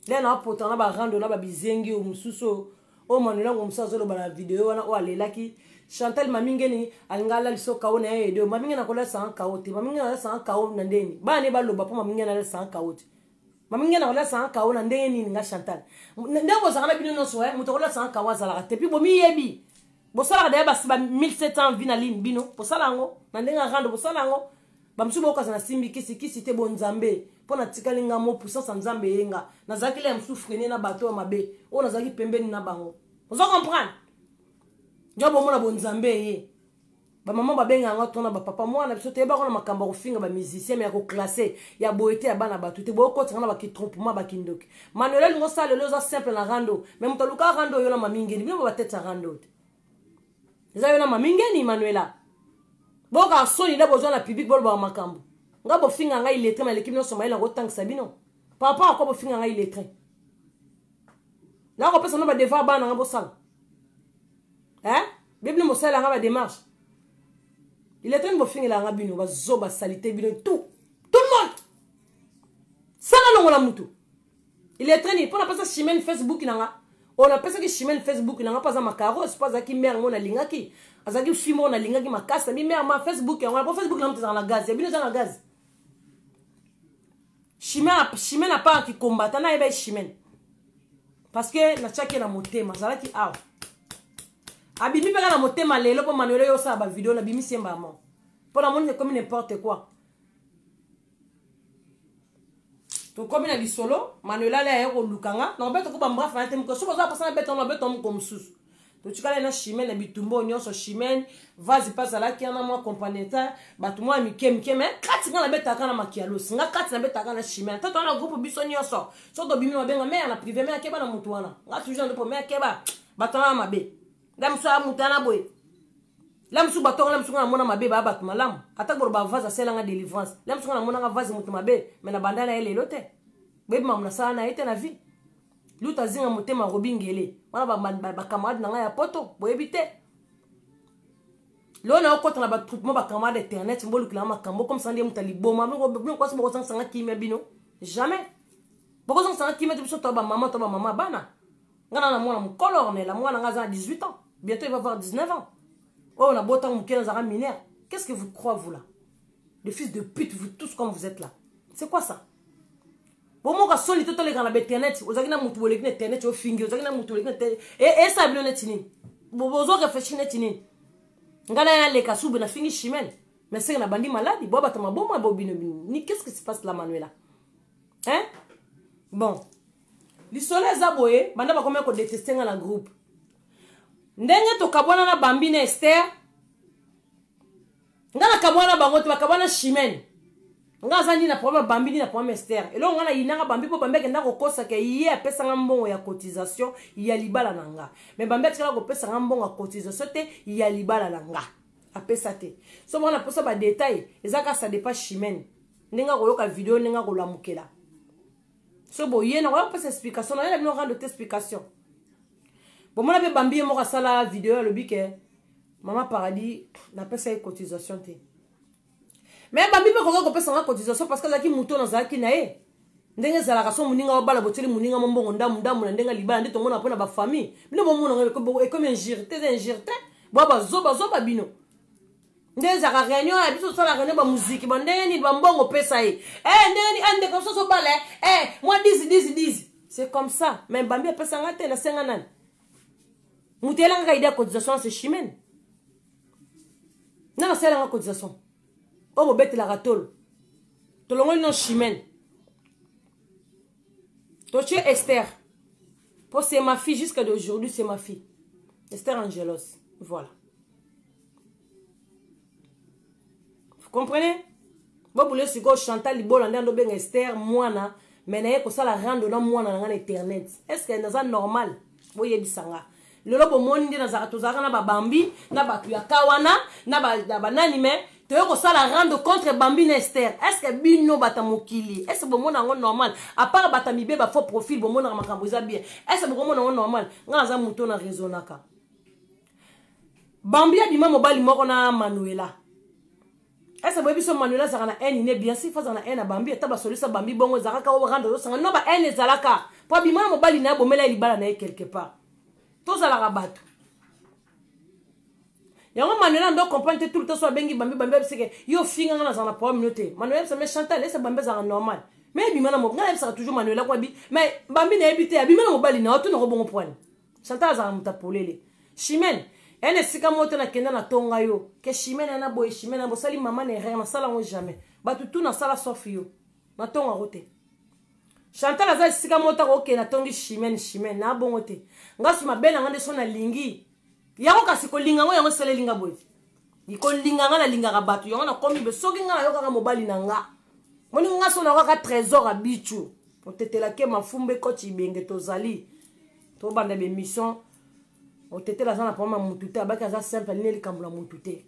le na poto na ba rando na ba bizengi o mususo o Manuela ngomsa zo ba video wana o alelaki Chantal mamingeni alingala liso kawo na yedo mamingena kola san kawo te mamingena san kawo na ndeni ba ne ba loba po mamingena na san kawo te mamingena kola san kawo na ndeni nga Chantal ndebo zakana bino no so muto kola san kawo zala te pi bo mi yebi bo sala da ba 1700 vina line bino bo sala ngo na ndenga rando bo sala ngo ba msubo ko sana simbi kisi te bonzambe pona tikali nga mo puissance nzambe yenga na zakile ya msufrene na bato mabe o na zaki pembeni na bango vous comprenez jobo mona bonzambe ye ba maman ba benga nga tona ba papa mwana biso te ba kona makamba ko finga ba musicien mais ko classer ya boete ya bana batu te bo ko tsana ba ki trompement ba kindoki Manuela ngo sale loza simple na rando mais mutaluka rando yo na mamingeni bino ba tete rando te zayo na mamingeni Manuela boka soni da bozona public bol ba makambo nga bo finga nga il est mais l'équipe no somaïla ngo tank sabino papa ko bo finga nga il est très là ko pesa no ba devoir bana nga bo sala hein bible mo sala nga ba démarche il est très bo finga nga bino ba zoba salité bino tout le monde sala longo la mutu il est très ni pour la pesa chimene Facebook nga on a pensé que chimene Facebook nga pas za makaro c'est pas za ki mère mona lingaki azaki fimo na lingaki makasa mi mère ma Facebook on a pas Facebook na mteza na gaz bino za na gaz chimene pas qui combattre na ebe chimene parce que na chaki na motema zalaki aw abimi peka na motema lelo po Manuela yo sa ba video na bimi semba mo pour la monde comme n'importe quoi to comme na bisolo Manuela la yeko lukanga na beto ko bamba fa tem ko so ko za pasana beto na beto mo mususu to chikala na chimene na bitumbo nyonso chimene vazi pasa la ki na mo companeta batu mo mikemke me kati na beta kana makialo singa kati na beta kana chimene to na groupe biso nyonso so to bimi mabenga me na privé me akeba na mutu wana nga toujours ndo po me akeba batana mabe ndam so amutana boy lam su bato lam su na mona mabe ba batu malamu ata goro ba vaza sela nga délivrance lam su na mona nga vazi mutu mabe me na bandana ele lote bebe mamna sana ete na vie luta zinga motema robingele wana ba camarade na nga ya poto boyebite lona okota na ba traitement ba camarade internet mbolu kila makambo comme ça ndi mutali boma bino kwa sibo ko sanga kimia bino jamais boko sanga kimia biso to ba mama bana ngana na mwana mukolo mais la mwana nga za 18 ans bientôt il va avoir 19 ans oh on a beau temps mukela za mineur qu'est-ce que vous croyez vous là les fils de pute vous tous comme vous êtes là c'est quoi ça bon moi quand soli toto les gars na internet ozaki na mutu boleki na internet o fingi ozaki na mutu boleki na et ça bilo netini bozo réfléchir netini ngana ya le kasubu na fingi chimene mais c'est na bandi malade bo batama bomba bobino ni qu'est-ce qui se passe là Manuela hein bon lisole za boye banda ba komeko détester nga na groupe ndenge to kabwana na bambina Esther ngana kabwana bango to kabwana chimene nga zani na problème bambini na problème Esther et là ngana yinanga bambi po bambeke ndako kosa ke yé apesa nga mbongo ya cotisation ya libala nanga mais bambeke kala ko pesa nga mbongo ya cotisation te ya libala nanga apesa te so mona posa ba détail ezaka ça dépasse chimene ndinga ko yoka video ndinga ko lamukela so boye na ko pesa explication na no rendre explication bon mona be bambi mo ka sala video le bike mama paradis na pesa ya cotisation te mais bambi pe ko pesa nga cotisation parce que zaki muto na zaki na ye ndenge zala ka so muninga obala boteli muninga mbongo ndamu na ndenga libala ndito mona pona ba famille bino mo mona ko comme injure Boba zoba bino. Ndeza réunion ya biso sala réunion ba musique ba ndeni ba mbongo pesa yi. Ndeni ande comme ça so bale. Moi 10. C'est comme ça. Mais bambi pesa ngate na senga nani. Mutela nga idea cotisation c'est chimène. Non, c'est la cotisation. Oh mo bête la ratole. Tolongo non chimène. Toche Esther. Pour c'est ma fille jusqu'à d'aujourd'hui, c'est ma fille. Esther Angelos. Voilà. Vous comprenez? Vous voulez si go Chantal Libol andando ben Esther moana, mais naye ko sala rendre na moana na internet. Est-ce que c'est normal? Vous voyez bisanga. Le lobo moni ndi na zakatozaka na ba bambi, na ba tuyakawana, na ba nani mais te ko sala rendre contre Bambi na Esther. Est-ce que bino bata mokili? Est-ce que bon mona ngo normal? À part bata mibe ba faux profil bon mona makambo za bien. Est-ce que bon mona ngo normal? Nga za muto na raisonnaka. Bambi abima mobali moko na Manuela. Est-ce que biso Manuela zaka na haine ne bien si fa za na haine Bambi etaba solisa Bambi bongo zaka ka o rendre sanga no ba haine zalaka. Po abima mobali na bomela libala na quelque part. Tous à la rabat. Yango Manuela ndo comprendre tout le temps soit bengi Bambi c'est que yo finga na za na problème noté. Manuela ça me Chantal ça Bambi za normal. Mais bima na mo ngala ça toujours Manuela kwa bi mais Bambi na ebité abima na mobali na to no bon point. Chantal za mutapolele. Chimène ene sika moto na kenda na tonga yo ke Chimène na boy Chimène na bosali maman ne rien na sala on jamais. Ba tout na sala sauf yo. Na tonga roté. Chantal aza sika moto ko ke na tongi Chimène na bongo te. Ngasu mabena ngande so na lingi. Yango kasi ko linga ngo yango sele linga boy. Iko linga nga na linga ka batu yango na komi be soki nga na yo kaka mobali na nga. Moni nga so na ka trésor a bichu. Pour tetela ke mafumbe ko chibenge tozali. To banda be mission. O tetela za na poma mutute abaki aza simple ni likambula mutute.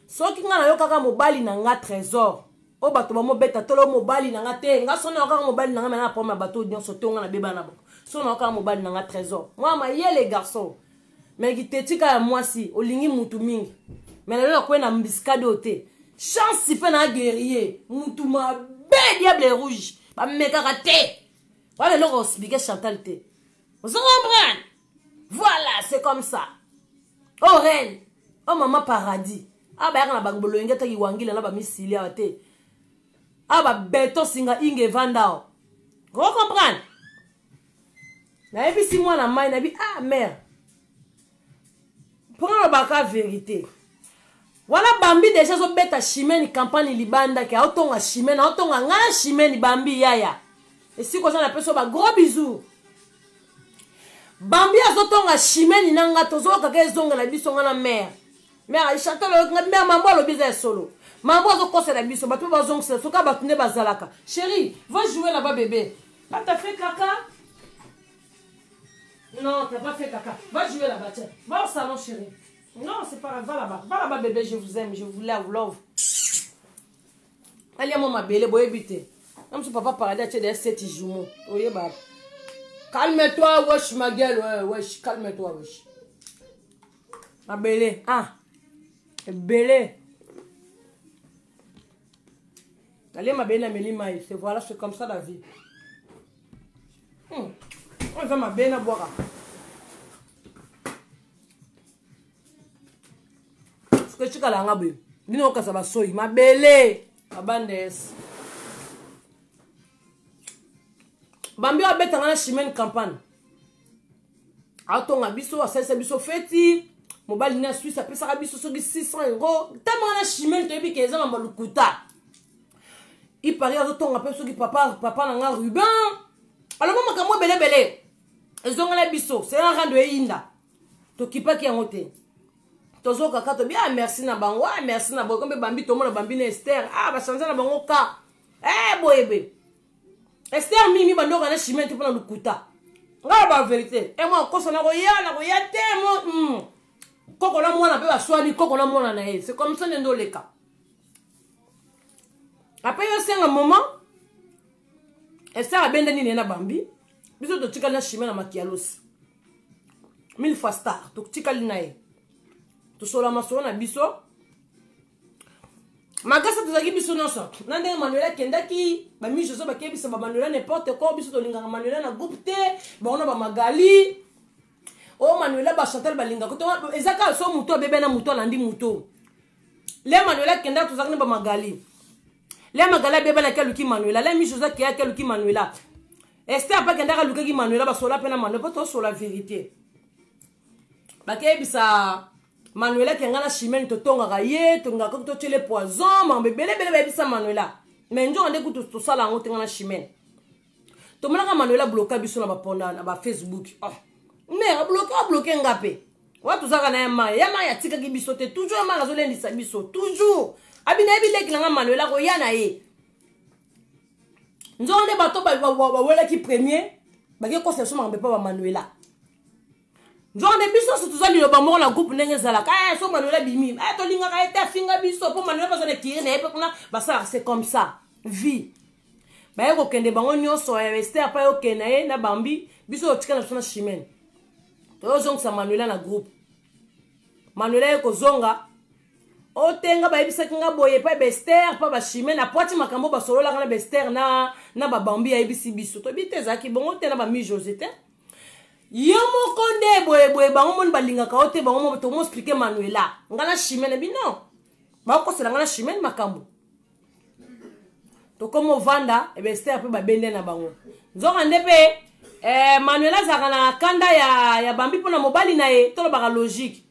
Soki nga na yo kaka mobali na nga trésor. O bato ba mo beta tolo mobali na nga te nga so na kaka mobali na nga na poma bato nyonso to nga na beba na bo. So na kaka mobali na nga trésor. Moi ma ye les garçons. Mais qui te tika ya mwasi olingi mutu mingi. Mais na ko na mbiskade ote. Chance si pe na guerrier. Mutu ma be diable rouge. Ba meka raté. Voilà le expliquer Chantal te. Vous comprenez? Voilà, c'est comme ça. Oh reine. Oh maman paradis. Ah ba na bangolo ngeta ki wangila na ba misili ate. Ah ba beto singa inge vandao. Vous comprenez? Na ebi si moi na mai na bi ah mère. Pour la baka vérité. Voilà Bambi déjà so beta Chimène campagne libanda ke autonga Chimène autonga ngana Chimène Bambi yaya. Et si ko ça na peso ba gros bisous. Bambi azotonga Chimène nanga tozoka ke zonga na biso ngana mère. Mère Chantal mère mambo lo biza solo. Mambo zo kosa na biso batu bazonga so ka batu ne bazalaka. Chérie, va jouer là-bas bébé. Pas t'as fait caca? Non, t'as pas fait caca. Va jouer là-bas, tiens. Va au salon, chérie. Non, c'est pas grave. Va là-bas. Va là-bas, bébé. Je vous aime. Je vous love. Allez, maman, belle, boy, éviter. Comme si papa parlait, tu es des 7 jumeaux. Oui, bah. Calme-toi, wesh, ma gueule. Ouais, wesh. Calme-toi, wesh. Ma belle. Ah. Belle. Allez, ma belle, Amélie, c'est voilà, c'est comme ça la vie. On va ma belle à boire. Ce que tu as là, dis nous que ça va soy. Ma belle, ma bandes. Bambi a bête en Chimène campagne. Attends, abisso, à 16 abisso fêti. Mobile na Suisse, après ça, abisso, 600 €. Tellement la Chimène, tu as vu qu'ils ont un malukuta. Il paraît à ton appel, ceux qui papa n'a ruban. Alors, moi, belé. Ils ont un bisso, c'est un rang de Inda. Tu pas qui a monté. Tozo kaka to bien merci na bango, merci na bango. Comme Bambi, tout le monde Bambi na Esther. Ah, bah changer na bango ka. Boyebe. Esther mimi bando kana Chimène tu prends le kuta. Ngala ba vérité. Et moi ko sona ko ya te mo. Koko la mwana pe ba swali koko la mwana na ye. C'est comme ça ndo le cas. Après c'est un moment Esther a benda ni na Bambi. Biso to tika na Chimène na makialos. 1000 fois star. To tika na ye. To sola maso na biso. Magasa to zaki biso non so. Nande Manuela kendaki ba mi jozo ba kebisa ba Manuela n'importe quoi biso to linga Manuela na groupe te. Ba ona ba magali. oh Manuela ba chantal balinga ko ezaka so muto bebe na muto landi muto le Manuela kenda to zakne ba magali le magali bebe na keluki Manuela le mijoza ki ya keluki Manuela Esther pa kenda ka luki Manuela ba sola pena Manuela pas to sur la vérité ba ke bisa Manuela kenga na chimene to tonga ka ye to nga ko to tele poison ma bebe bele ba bisa Manuela mais njo ande kutu to sala ngo tenga na chimene to mona ka Manuela bloquer biso na ba ponda na ba Facebook mais bloquer ngape watu zaka na yama ya tika ki biso te toujours ma gazo lendisa biso toujours abina ebile kilanga Manuela ko yana ye nzonde bato ba wela ki premier ba ke conseil so ma ba Manuela nzonde biso so tuzali lo ba mo na groupe ndenge zala ka so Manuela bimi to linga ka eta finga biso po Manuela pas de tirer na epe kuna ba ça c'est comme ça vie ba yeko kende bango nyoso ya Esther pa yo kenaye na bambi biso otika na sona chimene to zonga sa Manuela na groupe Manuela yeko zonga otenga ba yebisa kinga boye pa Esther pa ba chimene apoti makambo ba solo la kana Esther na ba bambi ya yebisi biso to biteza ki bongo te na ba mi Josette yo moko nde boye bango mon balinga ka ote bango mo to mo expliquer Manuela ngana chimene bino ba ko sela ngana chimene makambo to komo vanda Esther pe ba bende na bango nzonga ndepe Manuela zaka na kanda ya bambi pona mobali na ye to ba logique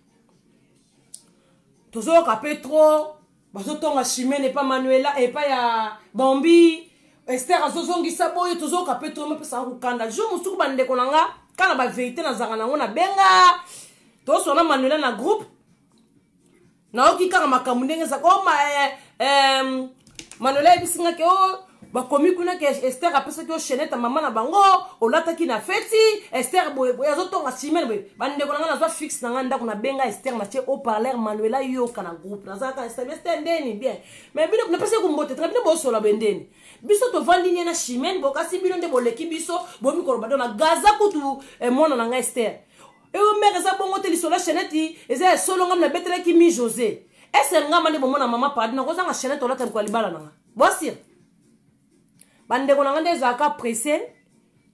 tozo ka Petro bazo tonga chimene pa Manuela et pa ya bambi Esther azozongisa boye tozo ka Petro me pesa ku kanda jo musuku bande konanga kana ba vérité na zaka na ngona benga to sona Manuela na groupe na okika makambo ndenge za ko Manuela bisinga ke bakomi kuna ke Esther apesa ke chenette mama na bango olata ki na feti Esther boye azotonga chimene boye bande konanga na zo fixe na nganda kuna benga Esther na che au parler Manuela yo kana groupe na zaka Esther ndeni bien mais bino na pesa ko mbote très bien bo sola bendeni biso to vandi na chimene bokasi bino nde boleki biso bo mikoro bado na gaza kutu mona na nga Esther o mère za bongo te lisola chenette eza solo ngam na betela ki mi José ese ngama ne bomona mama padi na ko zanga chenette olata ko libala na nga bosir bande ko na ngande zaka pressé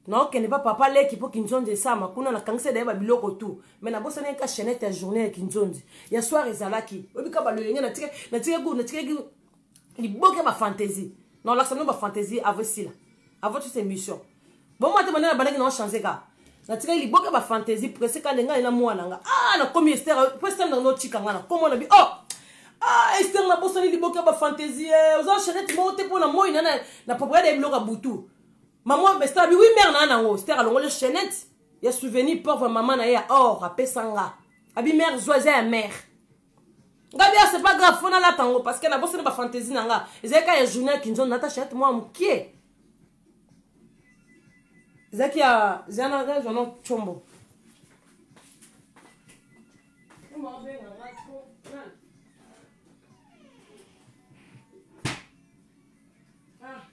non que ne pas papa leki po kinzonze sama kuna na kangse da ba biloko tu mais na bosa ne ka chenette ya journée kinzonze ya soir ezalaki obika ba lo yenga na tike li boke ba fantaisie non la semaine ba fantaisie avec sila avant toute émission bon moi te manana balaki na changer ka na tike li boke ba fantaisie pressé ka ndenga na mwana nga na komi Esther presque na no chika ngana komo na bi Esther na bosa li boke ba fantaisie oza chenette mo te pona moi na propriété de biloko butu maman Esther oui mère na nango Esther alongo le chenette ya souvenir pauvre maman na ya or apesanga abi mère joie ya mère ngabia c'est pas grave fona la tango parce que na bosa ba fantaisie nanga ezeka ya journée kinzo na ta chenette moi mkie zaki ya zana ga jono chombo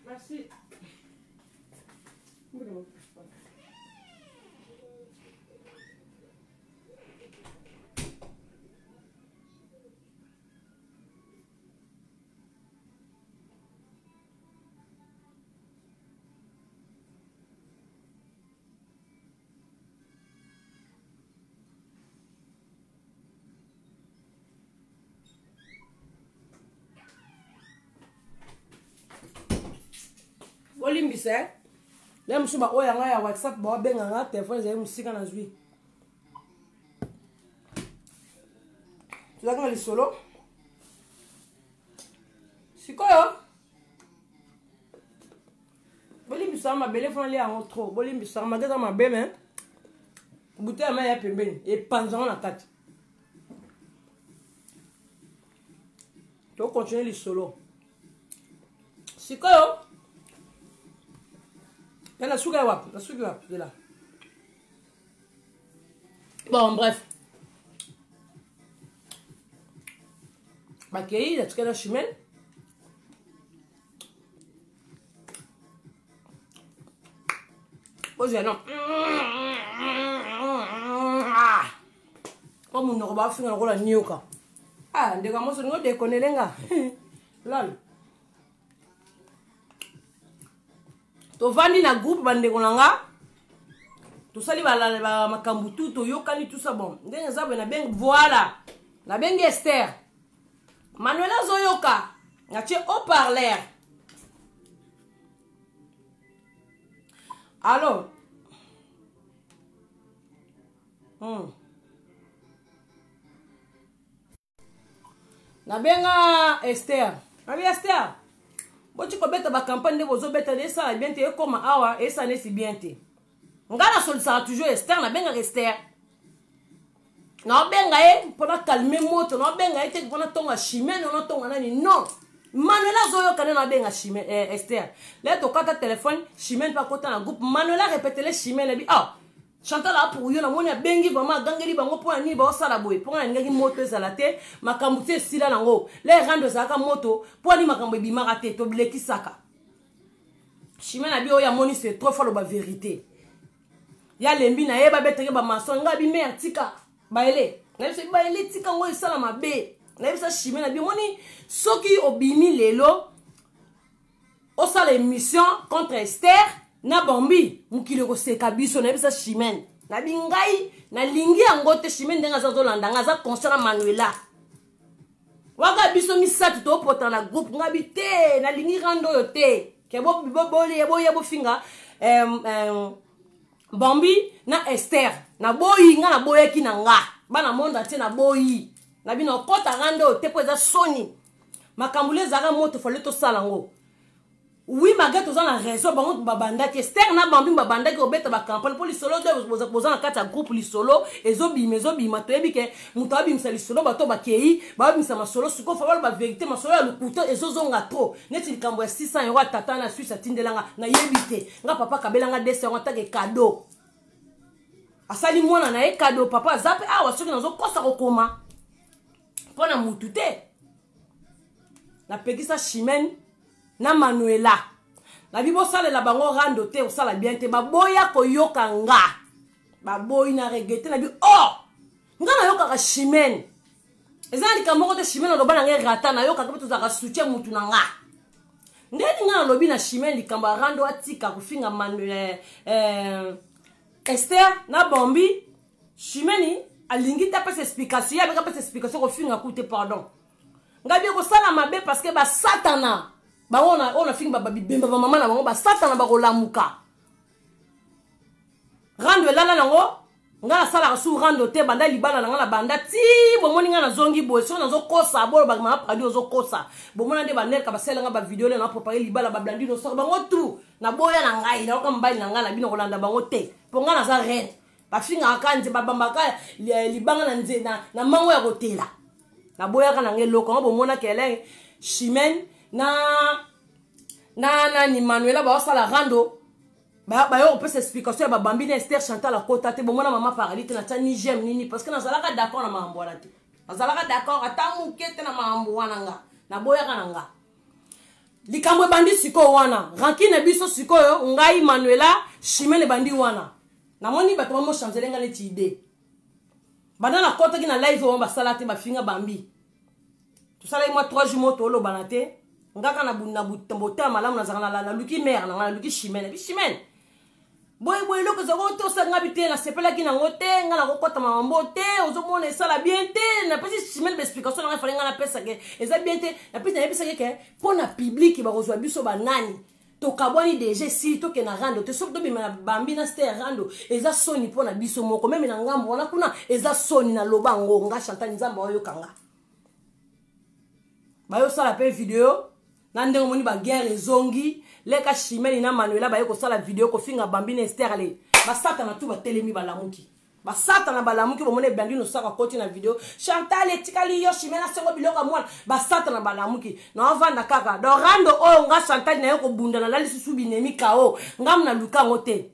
merci. Olimbise le msuba oya nga ya WhatsApp ba benga nga téléphone za musika na zwi tuzaka lisolo sikoyo bolimbisa mabele fona le yango trop bolimbisa mageza mabeme bouteille ma ya pembeni et panzango na kati to continuer lisolo sikoyo la sugar wap, de là. Bon, bref. Bakei, la tuka la chimène. Oh, j'ai non. Comme on aura fait un rôle à Nyoka. Ah, des gars, moi, je ne déconne pas. Lol. To vandi na groupe bande konanga tout ça, makambu tout, yokani tout ça, bon. Voilà. La bengue Esther. Manuela Zoyoka. Na tu haut-parleur. Alors. Na benga Esther. Abi Esther. Bochi ko beta ba campagne de bozo beta de ça bien te comme awa et ça n'est si bien te. Ngana sol ça toujours Esther na benga Esther. Na benga pour calmer moto na benga te pour na tonga chimene na tonga nani non. Manuela Zoyoka na benga chimene Esther. Là to kata téléphone chimene pas kota na groupe Manuela répéter les chimene bi ah Chantal là pour yo na moni bengi vraiment gangeli bango pour ni ba osala boy pour ngaki moto ezala te makambu te sila nango les rando zaka moto pour ni makambu bimaka te to bleki saka chimene na bi o ya moni c'est trop fort ba vérité ya lembi na yeba beteke ba mason ngabi mer tika baele na biso baele tika ngo isala mabe na biso chimene na bi moni soki obimi lelo osala émission contre Esther na bombi mukile ko seka biso na bisa chimene na bingai na lingi yango te chimene ndenga za zolanda nga za concert Manuela waka biso misatu to pota na groupe ngabi te na lingi rando yo te ke bo yebo finga bombi na Esther na boyi nga na boyeki na nga bana monda te na boyi na bino kota rando te po za soni makambule zaka moto fale to sala ngo. Oui, malgré tout ça, la raison, par contre, babanda qui Esther na bambi babanda qui obeta ba campagne pour les solo de poser en quatre groupe les solo et zobi matoyebi ke mutabi msali solo bato ba kei ba misa ma solo suko fa ba vérité ma solo le couteau et zozonga trop neti likambo 600 € tata na Suisse atindelanga na yebite nga papa kabelanga 200 € take cadeau asali mwana na e cadeau papa zape awa soki nazo kosa kokoma pona mutute na pekisa chimene na Manuela na bibo sale la bango rando te o sala bien te baboya ko yoka nga baboyi na regete na bi oh nga na yoka ka chimene ezali ka moko te chimene lo bana nge rata na yoka ka to za ka soutien mutu na nga ndeni nga lobi na chimene likamba rando atika kufinga Manuela Esther na bombi chimene alingi ta pesa explication ya beka pesa explication ko finga kute pardon nga bi ko sala mabe parce que ba satana ba ona finga ba bibemba ba mama na bango ba satana ba ko lamuka rando lala nango nga sala su rando te banda libala nga na banda ti bo moni nga na zongi bo so na zo kosa bo ba ma padi zo kosa bo mona de ba nerka ba sela nga ba video le na préparer libala ba blandi no so bango tu na boya na ngai na ko mbali na nga na bino ko landa bango te po nga na za reine ba finga kanze ba bambaka libanga na nze na mango ya kotela na boya kana ngeloko ngo bo mona kele chimene na ni Manuela ba osala rando ba yo pesa explication ba bambine Esther Chantal la kota te bomona mama paralite na tani j'aime nini parce que nazalaka d'accord na mambo wana te nazalaka d'accord atamu kete na mambo wana nga na boya kana nga likambo bandi siko wana rankine biso siko yo ngai Manuela chimene bandi wana na moni bato mo changer nga leti idée bana na kota ki na live o ba sala te ba finga bambi tout ça là moi 3 jours moto lo banate ngaka na bunda butambote malamu na zakana la luki mère na luki chimene bi chimene boy loko za goto sa ngabi te na sepela ki na ngote nga na kokota mambo te ozo mona sala bien te na pesi chimene be explication na fali nga na pesa ke eza bien te na pesa ke pona public ba kozwa biso banani to kabwani DG si to ke na rando te sok to bi na bambi na Esther rando eza soni pona biso moko meme na ngambo wana kuna eza soni na lobango nga Chantal Nzamba oyo kanga ba yo sala pe video na ndenge moni ba guerre zongi leka chimene na Manuela ba yo ko sala video ko finga bambine Esther ale ba satana tu ba telemi ba lamuki ba satana ba lamuki bo mone bandi no saka koti na video Chantal etikali yo chimene sengo biloko mwana ba satana ba lamuki na vanda kaka do rando o nga Chantal na yo ko bunda na lali susu binemi kao ngam na luka ngote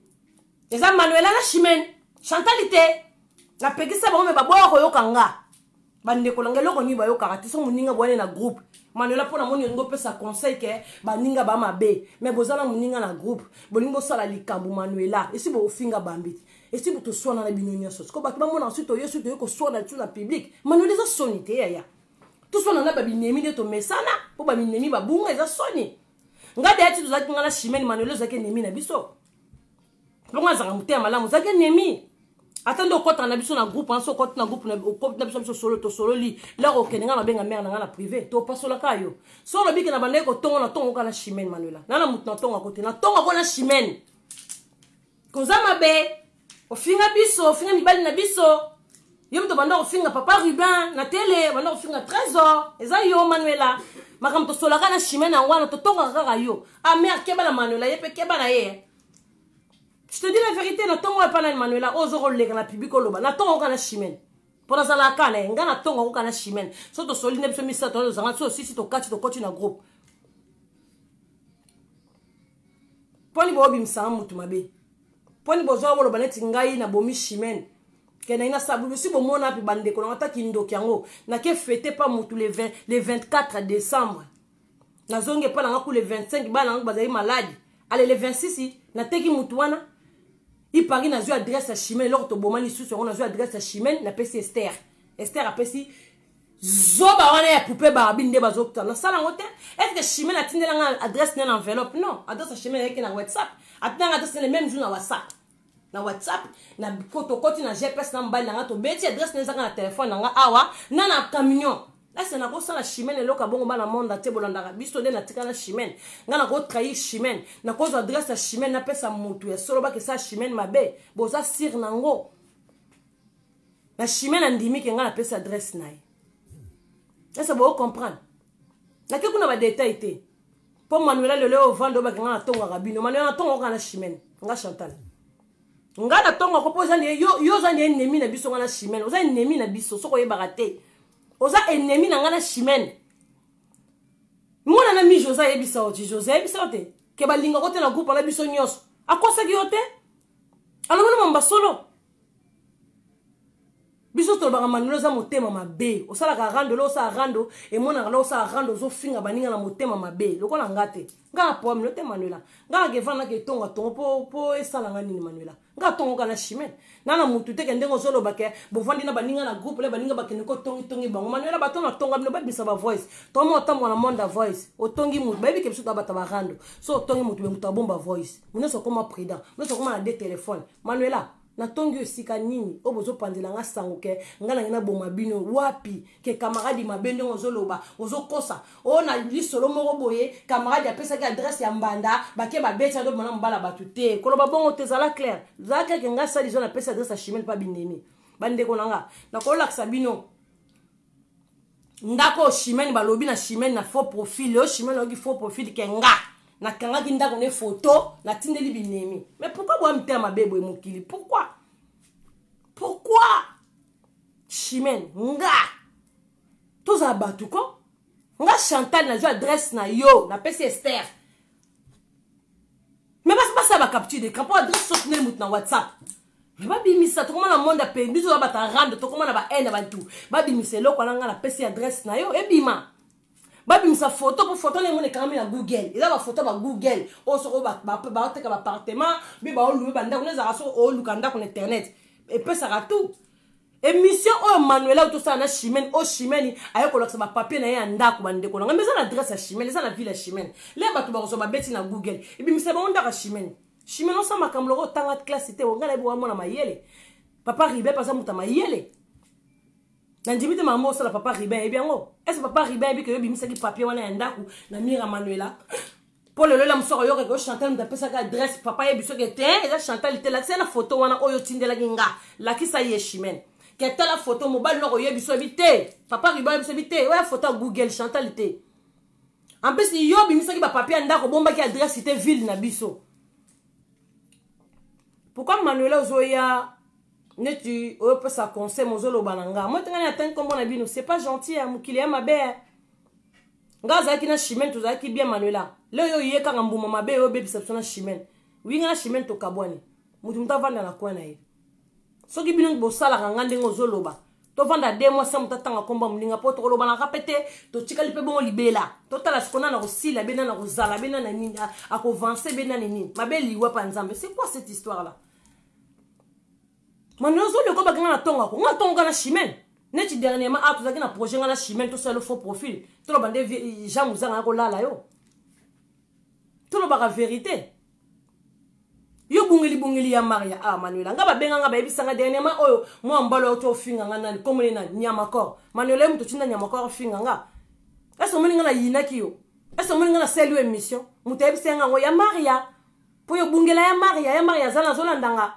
eza Manuela na chimene Chantal te na pekisa ba me ba boya ko yo kanga bande ko langelo ko ni ba yo kaka tiso muninga bwane na groupe Manuela pona moni ngo pesa conseil ke baninga ba mabe mais bozala muninga na groupe bolingo sala likambu Manuela esi bo finga bambiti esi bo to sona na binonya so ko ba mona ensuite yo so to ko sona tu na public Manuela za sonité ya to sona na ba binemi de to mesana po ba binemi ba bunga za soni ngade ati to za kinga na chimene Manuela za ke nemi na biso longa zanga mutema malamu zaki ennemi atando kota na biso na groupe en so kota na groupe na biso solo to solo li la okenga na benga mère na na privé to pasola kayo solo biki na bande ko tongo na tongo kana chimene manuela na mutu na tongo kote na tongo ko na chimene koza mabe ofinga biso ofinga mibali na biso yo mto banda ofinga papa Ruben na télé banda ofinga trésor eza yo manuela makamto sola kana chimene ngwana to tongo kaka yo a mère keba na manuela yepe keba na ye. Je te dis la vérité, na tongo pas na Manuela, ozoro lega na public oloba, na tongo kana chimene. Pour ça la kane, nga na tongo kana chimene. So to soli ne biso misa to zanga so si to kati to koti na groupe. Poni bo bimsa mutu mabe. Poni bo zo oloba neti ngai na bomi chimene. Kena ina sabu si bo mona pi bande ko na taki ndo kyango. Na ke fêter pas mutu le 24 décembre. Na zonge pa na ku le 25 ba na bazali malade. Allez le 26 na teki mutu wana. Il paraît dans une adresse à Chimène, lors de Bomani sous sur une adresse à Chimène, la PC Esther. Esther a PC Zoba on est poupée barabine de bazokta. Na sala ngote, est-ce que Chimène a tenu l'adresse dans l'enveloppe? Non, adresse à Chimène avec un WhatsApp. Attends, adresse le même jour dans WhatsApp. Na WhatsApp, na photocopie na GPS na mbali na to beti adresse na zaka na téléphone na awa, na na camion. Là c'est na ko sala Chimène loka bongo ba na monde ate bolanda biso de na tika na Chimène. Nga na ko trahir Chimène. Na ko adresse à Chimène na pesa mutu ya solo ba ke sa Chimène mabe. Boza sir nango. Na Chimène andimi ke nga na pesa adresse na. Là ça vous comprendre. Na ke kuna ba détail té. Pour Manuela le leo vando ba ke nga na tonga rabino. Manuela na tonga ka na Chimène. Nga Chantal. Nga na tonga ko poza ni yo za ni ennemi na biso nga na Chimène. Oza ennemi na biso soko yebaka te. Oza ennemi na nga na Chimène. Mwana na mi Josa yebisa oti Josa yebisa ote. Ke balinga kote na groupe na biso nyos. Akosa ki ote? Alomona mamba solo. Biso to banga Manuela za motema mabe. Osala ka rando lo sa rando e mona lo sa rando zo finga baninga na motema mabe. Lokola ngate. Nga po mlote Manuela. Nga ke vana ke tonga tongo po esala nga nini Manuela. Nga tongo kana Chimène. Nana mutu te ke ndengo solo bake bovandi na baninga na groupe le baninga bakene ko tongi bango Manuela batona tonga bino babisa ba voice. Tomo otambo na monde voice. Otongi mutu baby ke biso bata ba rando. So otongi mutu be mutu bomba voice. Muneso koma prudent. Muneso koma na de téléphone. Manuela na tongi osika nini obozo pandela nga sango ke ngana ngina boma bino wapi ke camarade mabende ozoloba ozokosa ona lisolo moko boye camarade apesa ke adresse ya mbanda bake babeta do mona mbala batute koloba bongo tezala clair zaka ke nga sali zona pesa adresse ya Chimène pa binemi bande ko nanga na kola sabino ndako Chimène balobi na Chimène na faux profil o Chimène ogi faux profil ke nga na kanga kinda kone photo na tindeli binemi. Mais pourquoi boa mte ma bebo mokili? Pourquoi Chimène nga toza batu ko nga Chantal na jo adresse na yo na PC Esther. Mais pas ça ba capture de camp adresse soutenir mut na WhatsApp. Mais ba bimisa to comment na monde pe biso ba ta rendre to comment na ba ene ba tout. Ba bimisa lo kwa nga na PC adresse na yo e bima. Babi sa photo pour photo les mon écran na Google. Il a ba photo ba Google. O so ba te ka appartement, bi ba o louer banda ko za so o lukanda ko internet. Et peut ça tout. Émission o Manuela tout ça na Chimène o Chimène ayo ko loksa ba papier na ya ndako bande ko nga mais ça l'adresse à Chimène, ça la ville à Chimène. Les ba to ba so ba beti na Google. Et bi mi se ba onda ka Chimène. Chimène on sa makamlo ko tanga classe c'était o ngala bo wa mona mayele. Papa Ribe pas ça muta mayele. Nandimite maman ça la papa Riben et bien oh est-ce papa Riben bi que yo bimisa ki papier wana ndaku na mira Manuela pour le la msoro yo que Chantal m'appelle ça adresse papa yebiso que te et la Chantal était là c'est la photo wana oyo tindela ginga la ki sa ye Chimène que telle la photo mobile no yebiso bité papa Riben yebiso bité ouais photo Google Chantal était en plus yo bimisa ki ba papier ndako bomba ki adresse c'était ville na biso. Pourquoi Manuela ozoya Netu o peut ça conseil mozolo bananga moi tanga atteint comme on a bino c'est pas gentil à mukili ya mabe ngaza ki na Chimène to za ki bien Manuela le yo yeka ngambuma mabe o bebi sapsona Chimène winga na Chimène to kabwani mutu mutavanda na kwa na ye soki bino bo sala ngande ngozolo ba to vanda de mois sa mutatanga komba mulinga poto ko loba na kapete to tikali pe bon libela to tala skona na kosila bena na kozala bena na nini a ko vancer bena nini mabe liwa pa nzambe c'est quoi cette histoire là? Manuela zo le ko bakanga na tonga ko nga tonga na Chimène neti dernièrement a tozaki na projet nga na Chimène to le faux profil to lo bande jamu zanga ko lala yo to lo baka vérité Yo bungili ya Maria. Ah, Manuela. Nga ba benga nga ba ebisanga dernièrement oyo. Moi mbalo auto finga nga nani. Komune na nyamakor. Manuela muto chinda nyamakor finga nga. Est-ce que nga na yinaki yo? Est-ce que nga na selu émission? Muto ebisanga ngo ya Maria. Po yo bungela ya Maria zana zolandanga.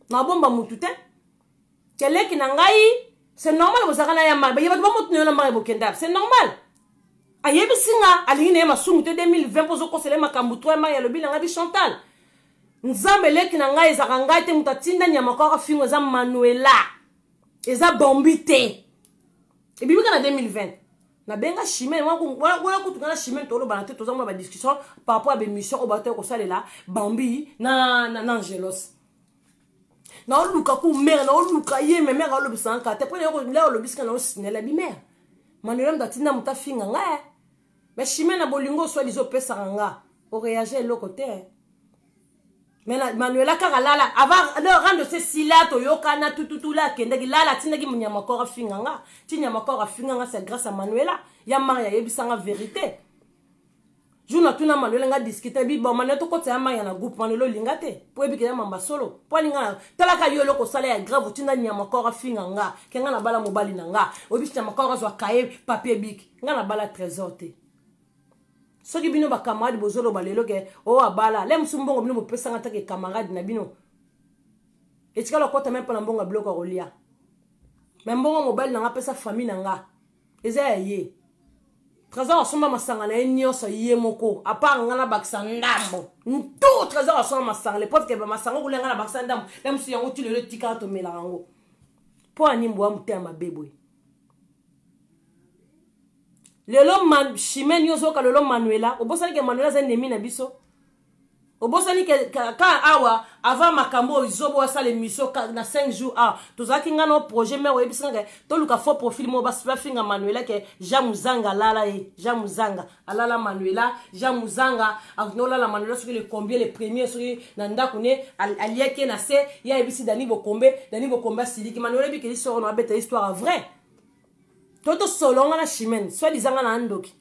Na bomba mutu te. Keleki na ngai. C'est normal vous avez ya Maria. Yeba ba mutu na Maria bokenda. C'est normal. Ayebi singa alingine ya masungu te 2020 pozo kosele makambu to Maria lobi na ngabi Chantal. Nzambe leki na ngai ezaka ngai te mutatinda nyamakora fingo eza Manuela. Eza bombite. Ebibika na 2020. Na benga Chimène wala kutukana Chimène tolo bana te toza mona ba discussion par rapport à des missions au bateau ko salela Bambi na Angelos. Na oluka ku mère na oluka ye me mère olobisa nka te pone ko la olobisa na osinela bi mère. Manuela mutatinda mutafinga ngai. Mais Chimène na bolingo so dizo pesa nga. O réagir le côté. Mais Manuela Karalala, avant de rendre ce silat, Toyokana, tout là, Kendagi, là, Tinagi, Munyamakora Finganga, Tinyamakora Finganga, c'est grâce à Manuela. Yamaria, Yebisanga vérité. Je n'ai pas Manuela discuté, bon, Manuela, tout côté, Yamaya, na groupe, Manuela, Lingate, pour éviter Mamba solo. Pour Linga, Talaka Yolo, Salaire grave, Tina Nyamakora Finganga, Kengana Bala Mobali Nanga, Obis Nyamakora, soit cahier, papier bic, Nana Bala trésor. So ki bino ba camarade bozolo balelo ke o abala le msumbongo bino bopesa ngata ke camarade na bino etika lo kota même pas na mbongo bloka rolia même mbongo mobile na ngapesa famille na nga eza ye trésor asomba masanga na nyonso ye moko apart ngana bakisa ndambo tout trésor asomba masanga le pauvre ke ba masanga ko lenga na bakisa ndambo le msu yango ti le tika to mela yango po animbo wa mutema beboy. Lelo Chimène yozo ka lelo Manuela obosani ke Manuela za nemi na biso obosani ke ka awa avant makambo izobo wa sale mission na 5 jours ah tozaki ngana projet mais webisanga to luka faux profil mo basi finga Manuela ke Jamuzanga lala Jamuzanga alala Manuela Jamuzanga aknola la Manuela sur le combien les premiers sur na ndako ne alieke na se ya ebisi Dani Bokombe siliki Manuela bi ke histoire no abeta histoire vraie. Toto solonga na Chimène, soit disant na ndoki.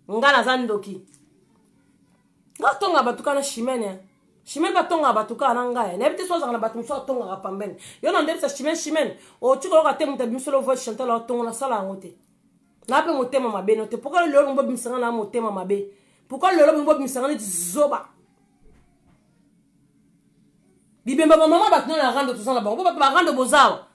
Ngana za ndoki. Ngatonga batuka na Chimène. Chimène batonga batuka na ngai. Na bite so za na batu so tonga ka pambene. Yo na ndebisa Chimène. O tiko ka temu tabi solo voix Chantal o tonga na sala ngote. Na pe motema mabe no te. Pourquoi le lolo mbo bimsanga na motema mabe? Pourquoi le lolo mbo bimsanga ni zoba? Bibemba maman batno na rando to sana bango ba rando bozawa.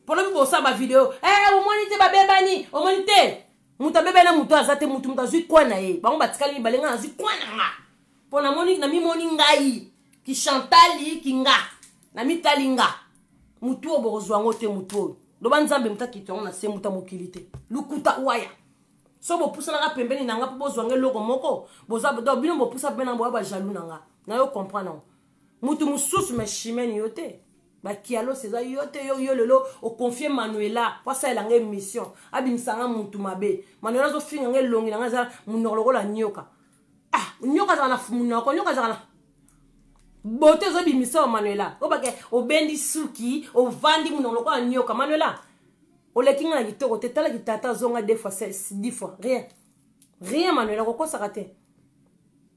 Pour le pour ça ma vidéo au monite ba bebani au monite muta bebe na muto azate mutu muta zui kwa na ye bango batikali balenga na zui kwa na nga pour na moni na mi moni ngai ki Chantali ki nga na mi talinga mutu obozwa ngote mutu do banzambe mutaki tonga na se muta mokilite lukuta waya so bo pusa na pembeni na nga po bozwa ngelo moko boza do bino bo pusa bena bo ba jaloux na nga na yo comprendre mutu mususu me Chimène yote ba kialo seza yote yo lelo o confier Manuela pour ça elanga mission abimisanga muntu mabe Manuela zo finga ngelongi nga za munolo la nyoka ah nyoka za na munoko nyoka za na bote zo bimisa Manuela o bake o bendi suki o vandi munolo la nyoka Manuela o lekinga na kitoko te tala kitata zonga 2 fois 10 fois rien Manuela ko kosa kate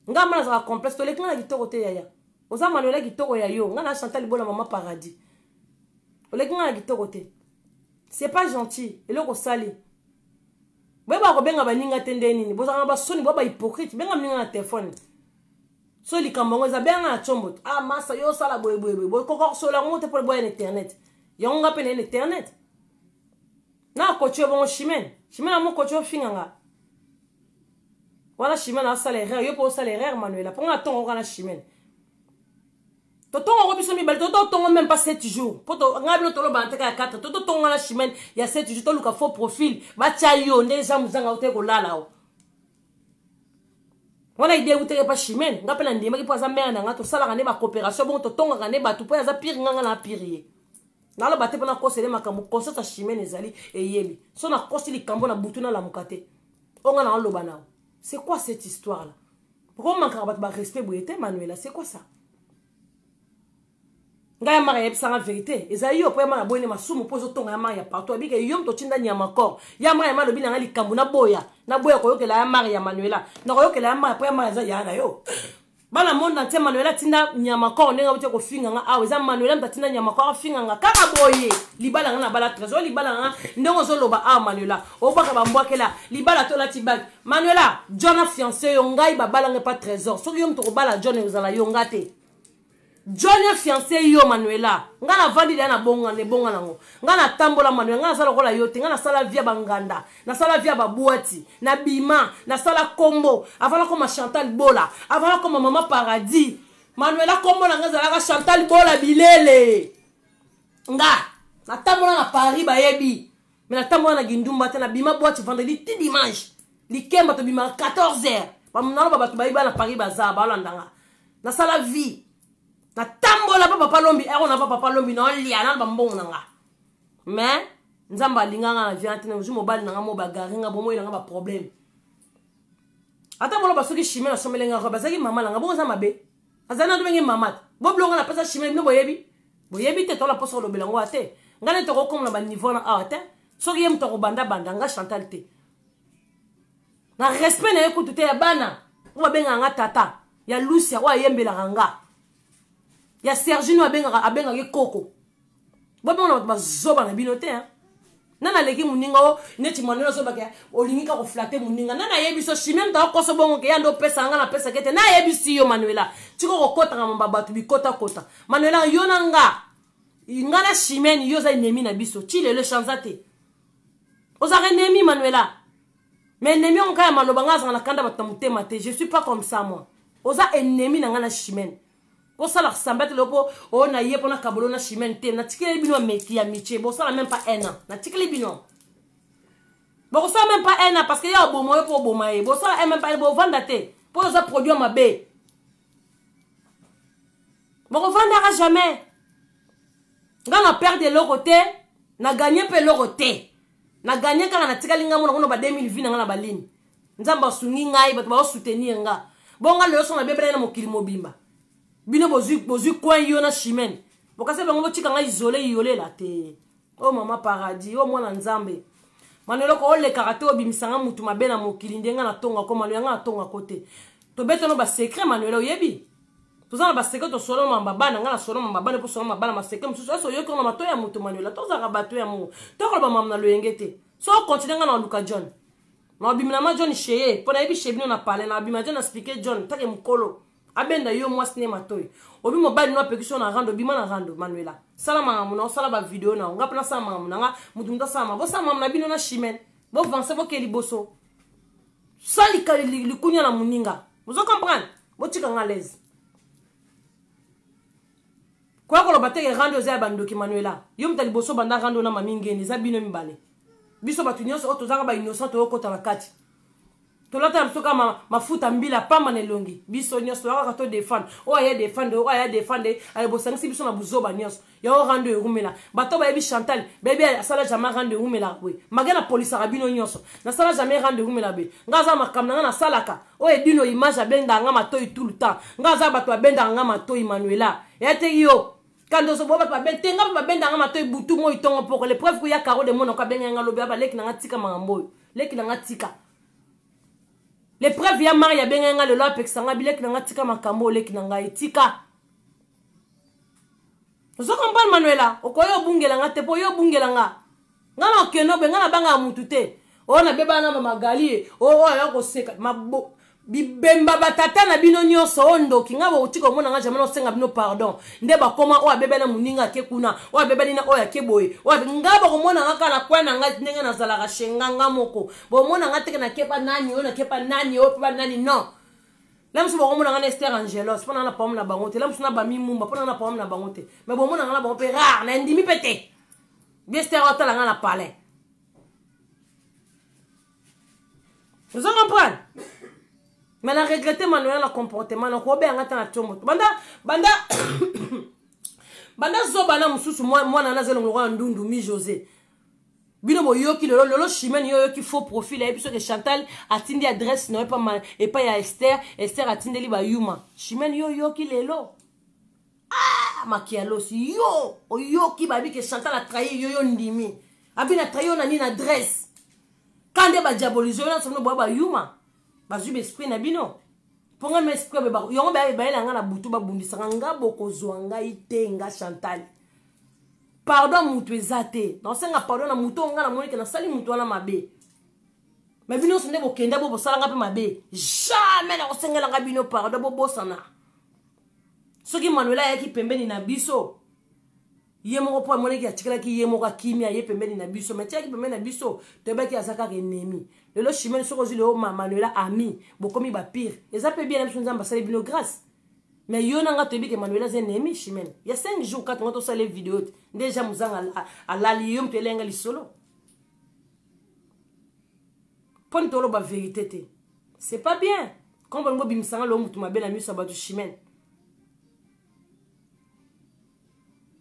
ngama za complexe to lekinga na kitoko te yaya oza Manuela kitoko ya yo ngana Chantal bona maman paradis olekinga na kitoko te c'est pas gentil eloko sali beba ko benga baninga tende nini bozanga ba soni boba hypocrite benga mninga na téléphone so likambo za benga na chombo ah masa yo sala boy ko so la monte pour boy internet yonga pe na internet na ko tio bon Chimène mo ko tio finganga wala Chimène a salaire yo pour salaire Manuela pour nga ton na Chimène Toto on biso mi bal toto tongo même pas 7 jours. Poto ngabilo tolo banteka 4. Toto tongo la Chimène il y a 7 jours to luka faux profil. Ba chayo ndeja muzanga uteko lala o. Wana idée uteke pa Chimène, ngapela ndima ki poza mena nga to sala ngane ba coopération bon to tonga ngane ba tu po ya za pire nganga na pire. Nalo bate pona kosele makambo konsota Chimène ezali eyebi. So na kosili kambo na butuna la mukate. Onga na loba nao. C'est quoi cette histoire là? Pourquoi manquera ba respect boyete Manuela, c'est quoi ça? Ngaya Maria yebisanga vérité ezali yo po ya Maria boyene masumu pozo tonga ya Maria partout abike yom to tinda nyama kor ya Maria malobi na ngali kambu na boya ko yokela ya Maria Manuela na ko yokela ya Maria po ya Maria za ya na yo bana monde entier Manuela tinda nyama ko ndenge uti ko finga nga awe za Manuela mtatinda nyama ko finga nga kaka boye libala nga na bala trésor libala nga ndongo zo loba Manuela obaka ba mbwakela libala to la tibak Manuela John fiancé yo ngai ba bala nga pas trésor so yo mtoko bala John uzala yo ngate John fiancé yo Manuela nga na vandi na bonga ne bonga nango nga na tambola Manuela nga na sala kola yote nga na sala via banganda na sala via ba boati na bima na sala kombo avala comme Chantal Bola avala comme Maman Paradis Manuela kombo na nga zala Chantal Bola bilele nga na tambola na Paris ba yebi mais na tambola na Gindumba te na bima boati vendredi ti dimanche likemba to bima 14h ba mnalo ba batu ba iba na Paris baza ba landanga na sala vie na tambola papa lombi ero na papa lombi na liana ba mbongo nga mais nzamba linganga na viante na jumo bali nga mo ba garinga bomo ilanga ba problème ata bolo basoki chimé na somelenga ko bazaki mama nga bongo za mabe azana ndo bengi mama bo blonga na pesa chimé no boyebi te to la poso lo belango ate ngane to ko comme na ba niveau na ate soki yem to ko banda nga Chantal te na respect na ekutu te ya bana o benga nga tata ya Lucia wa yembela nga ya Sergino abenga ke koko bobo na bazoba na binote hein nana leki muninga o neti Manuela so baka olingika ko flatter muninga nana yebiso chimem ta ko so bongo ke yando pesa nga na pesa kete na yebisi yo Manuela tiko ko kota nga mamba batu bi kota Manuela yo nanga ingana chimeni yo za nemi na biso chile le chanzate oza nemi Manuela mais nemi on ka maloba nga za na kanda batamutema te je suis pas comme ça moi oza ennemi na nga na chimeni pour ça la sambette lopo on a yé pour na kabolo na chimene na tikele bino meti ya miche bon ça même pas un an na tikele bino bon ça même pas un an parce que ya bo moyo pour bo maye bon ça même pas bo vendate pour ça produire ma bé bon vendra jamais ngana perdre le côté na gagner pe le côté na gagner quand na tikali nga mona ba 2020 nga na balini nzamba sungi ngai ba soutenir nga bon nga le son na bébé na mokili mobimba bino bozu coin yo na chimene bokase bango tika nga isolé la te oh Maman Paradis oh mwana nzambe Manuela ko le karaté obimisanga mutu mabe na mokili ndenga na tonga ko Manuela nga tonga kote to beto no ba secret Manuela oyebi to za ba secret to solo mamba bana nga na solo mamba bana po solo mamba na secret musu so yo ko na mato ya mutu Manuela to za bato ya mu to ko ba mamna lo yengete so continue nga na Luka John na obimina ma John cheye pona yebi chebino na parler na obimina John expliquer John take mukolo abenda yo moi cinéma toy obi mobile no application na rando bima na rando Manuela salama muna sala ba video na ngapna sama muna nga mudumda sama bo sama muna bino na chimene bo vanse bo keli boso sali kali likunya na muninga vous comprendre bo tika nga l'aise kwa ko lo bateke rando za bandoki Manuela yo mtali boso banda rando na mamingeni za bino mibale biso batunyoso otozanga ba innocent to okota bakati tolata msoka mafuta mbila pamba na longi biso nyos waka to défendre o ya défendre ay bo sangisi biso na buzoba nyos ya o rando erumela bato ba yebi Chantal bébé asala jamais rando erumela kwe magana police rabino nyos na sala jamais rando erumela be ngaza makamna na salaka o edino image abenda nga matoi tout le temps ngaza bato abenda nga matoi Manuela yate yo kando so boba ba bentenga ba benda nga matoi butu mo itongo poko les preuves ko ya karo de mona ka benga nga lobi ba leki na ngatika mangambo leki na ngatika les preuves ya Maria benga le lope sanga bileki na ngatika makambo leki na ngai tika zo comprendre Manuela okoyo bungela nga te po yo bungela nga ngana okeno be ngana banga mutu te ona beba na magali o ya ko seka mabo bibemba batata na bino nyonso ondo kinga bo utiko mona nga jamano senga bino pardon nde ba koma o abebe na muninga ke kuna o abebe na o ya ke boye o ngaba ko mona nga kana kwa na nga ndenge na zala ga shenganga moko bo mona nga teke na kepa nani o na kepa nani o pa nani non la mso bo mona nga Esther Angelos pona na pom na bangote la mso na ba mimumba pona na pom na bangote mais bo mona nga na ba pe rare na ndimi pete bi Esther otala nga na palais vous comprenez. Mais la regretté Manuela le comportement na ko be ngata na tombo banda zo bana mususu moi na zelo ngwa ndundu mi José bino boyoki lolo chimene yoki faux profil et puis que Chantal atindi adresse non pas mal et pas ya Esther atindi li ba yuma chimene yoki lelo ah makialo si yoki babi que Chantal a trahi yo ndimi abina trahi na ni adresse quand ba diaboliser na sono ba yuma bazu esprit na bino Ponga m'esprit ba yongo ba nga na butu ba bundisa nga boko zwanga ite nga Chantal. Pardon mutu ezate. Non senga pardon na mutu nga na monike na sali mutu na mabe. Mais bino sonde bo kenda bo sala nga pe mabe. Jamais na osengela nga bino pardon bo bosana. Soki Manuela yaki pembeni na biso. Ye moko po monike atikala ki ye moko kimia ye pembeni na biso. Mais tiaki pembeni na biso to ba ki azaka ennemi. Lelo Chimène soko zi le Manuela ami bokomi ba pire. Eza pe bien na nzamba sala bino grâce. Mais yo nanga tebi que Manuela c'est ennemi Chimène. Il y a 5 jours quand on sala vidéo déjà muzanga à la lium te lenga li solo. Pon tolo ba vérité te. C'est pas bien. Quand on go bimsanga lo mutu mabela mi sabatu Chimène.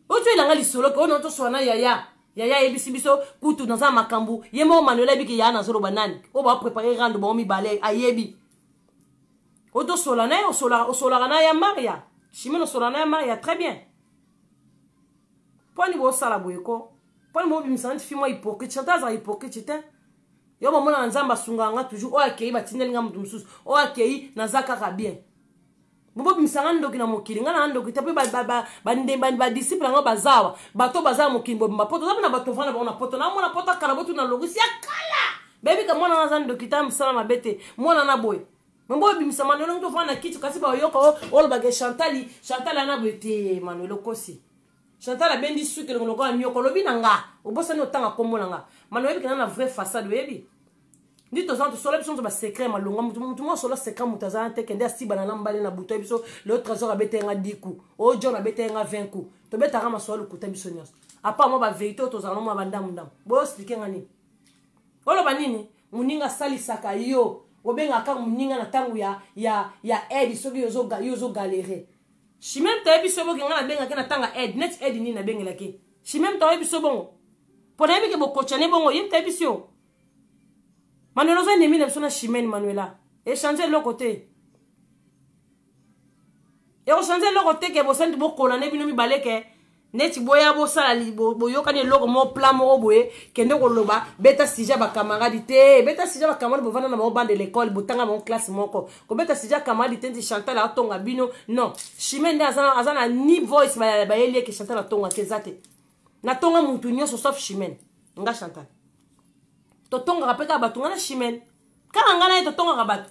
Oto ilanga li solo ko no to swana yaya. Yaya ebisi biso kutu dans un makambu. Yemo Manuela bi ki ya na zolo banane. O ba préparer rando ba mi balai ayebi. Oto solana o solarana ya Maria. Chimène solana ya Maria très bien. Poni bo sala boyeko. Poni mo bimsanti fi mo hypocrite. Chata za hypocrite te. Yo mo na nzamba sunganga toujours o akei batindelinga mutu mususu. O akei na zakaka bien. Bobo bimsanga ndoki na mokili nga na ndoki tape ba disciple nga bazawa. Bato bazawa mokili bo mapoto. Zapo na bato vana ba na poto. Na mona poto karabotu na logosi ya kala. Baby ka mona na ndoki ta msala mabete. Mona na boy. Mbo bimsa Manuela ndo fana kitu kasi ba yoko o ba ke Chantal ana bete Manuela kosi. Chantal a bendi suke ngo ko nyoko lobi nanga. Obosa no tanga kombo nanga. Manuela bi na vraie façade baby. Ndi to zanto sola biso ba secret malonga mutu mo sola secret mutaza ante kende asiba na lambale na buto biso le trésor a bete nga 10 coups. O John a bete nga 20 coups. To beta nga masolo kuta biso nyos. Apa mo ba vérité to zalo mo ba ndam. Bo expliquer ngani. Olo banini muninga sali saka yo. Obenga ka muninga na tangu ya aide soki yozo galérer. Chimène ta biso bo kinga na benga ke na tanga aide net aide ni na bengela ke. Chimène ta biso bongo. Pona bi ke boko chane bongo yim ta biso. Manuela za nemi na biso na Chimène Manuela. Et changer le côté. Et on changer le côté ke bo senti bo kola ne bino mi baleke. Neti boya bo sala li bo yokani loko mo plan mo boye kende ko loba beta sija ba camarade te beta sija ba camarade bo vana na mo bande l'école bo tanga mo classe moko ko beta sija camarade te Chantal a tonga bino non Chimène azana ni voice ba elie ke Chantal a tonga kezate na tonga mutu nyoso sauf Chimène nga Chantal to tonga kapeka batunga na Chimène kala ngana to tonga ka batu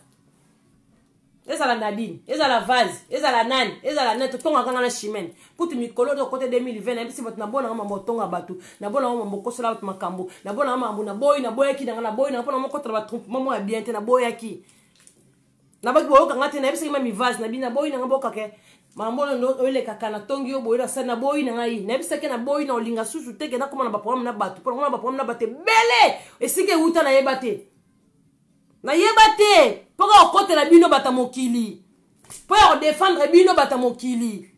ezala Nadine ezala Vase ezala nani ezala net tonga kanga na Chimène kuti mikolo de côté 2020 na bisi batu na bona mama tonga batu na bona mama kosola batu makambo na bona mama na boy ki na boy na pona moko tra ba trompe mama bien te na boy ki na ba boyo kanga te na bisi mama Vase na bina boy na boka ke mama no ole kaka na tongi yo boy na sa na boy na ngai na bisi ke na boy na olinga susu te ke na koma na ba problème na batu pour na ba problème na bate bele esike uta na yebate na yebate pourquoi on côté la bino bata mokili pour défendre bino bata mokili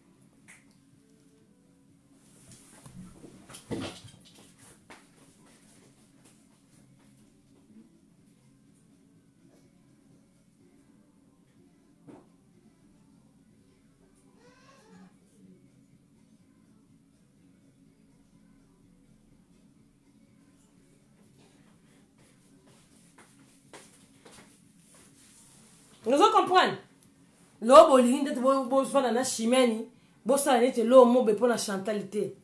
nous en comprenons. L'eau boline de vos fans na Chimène, bo sa nete l'eau mo be pour la Chantalité.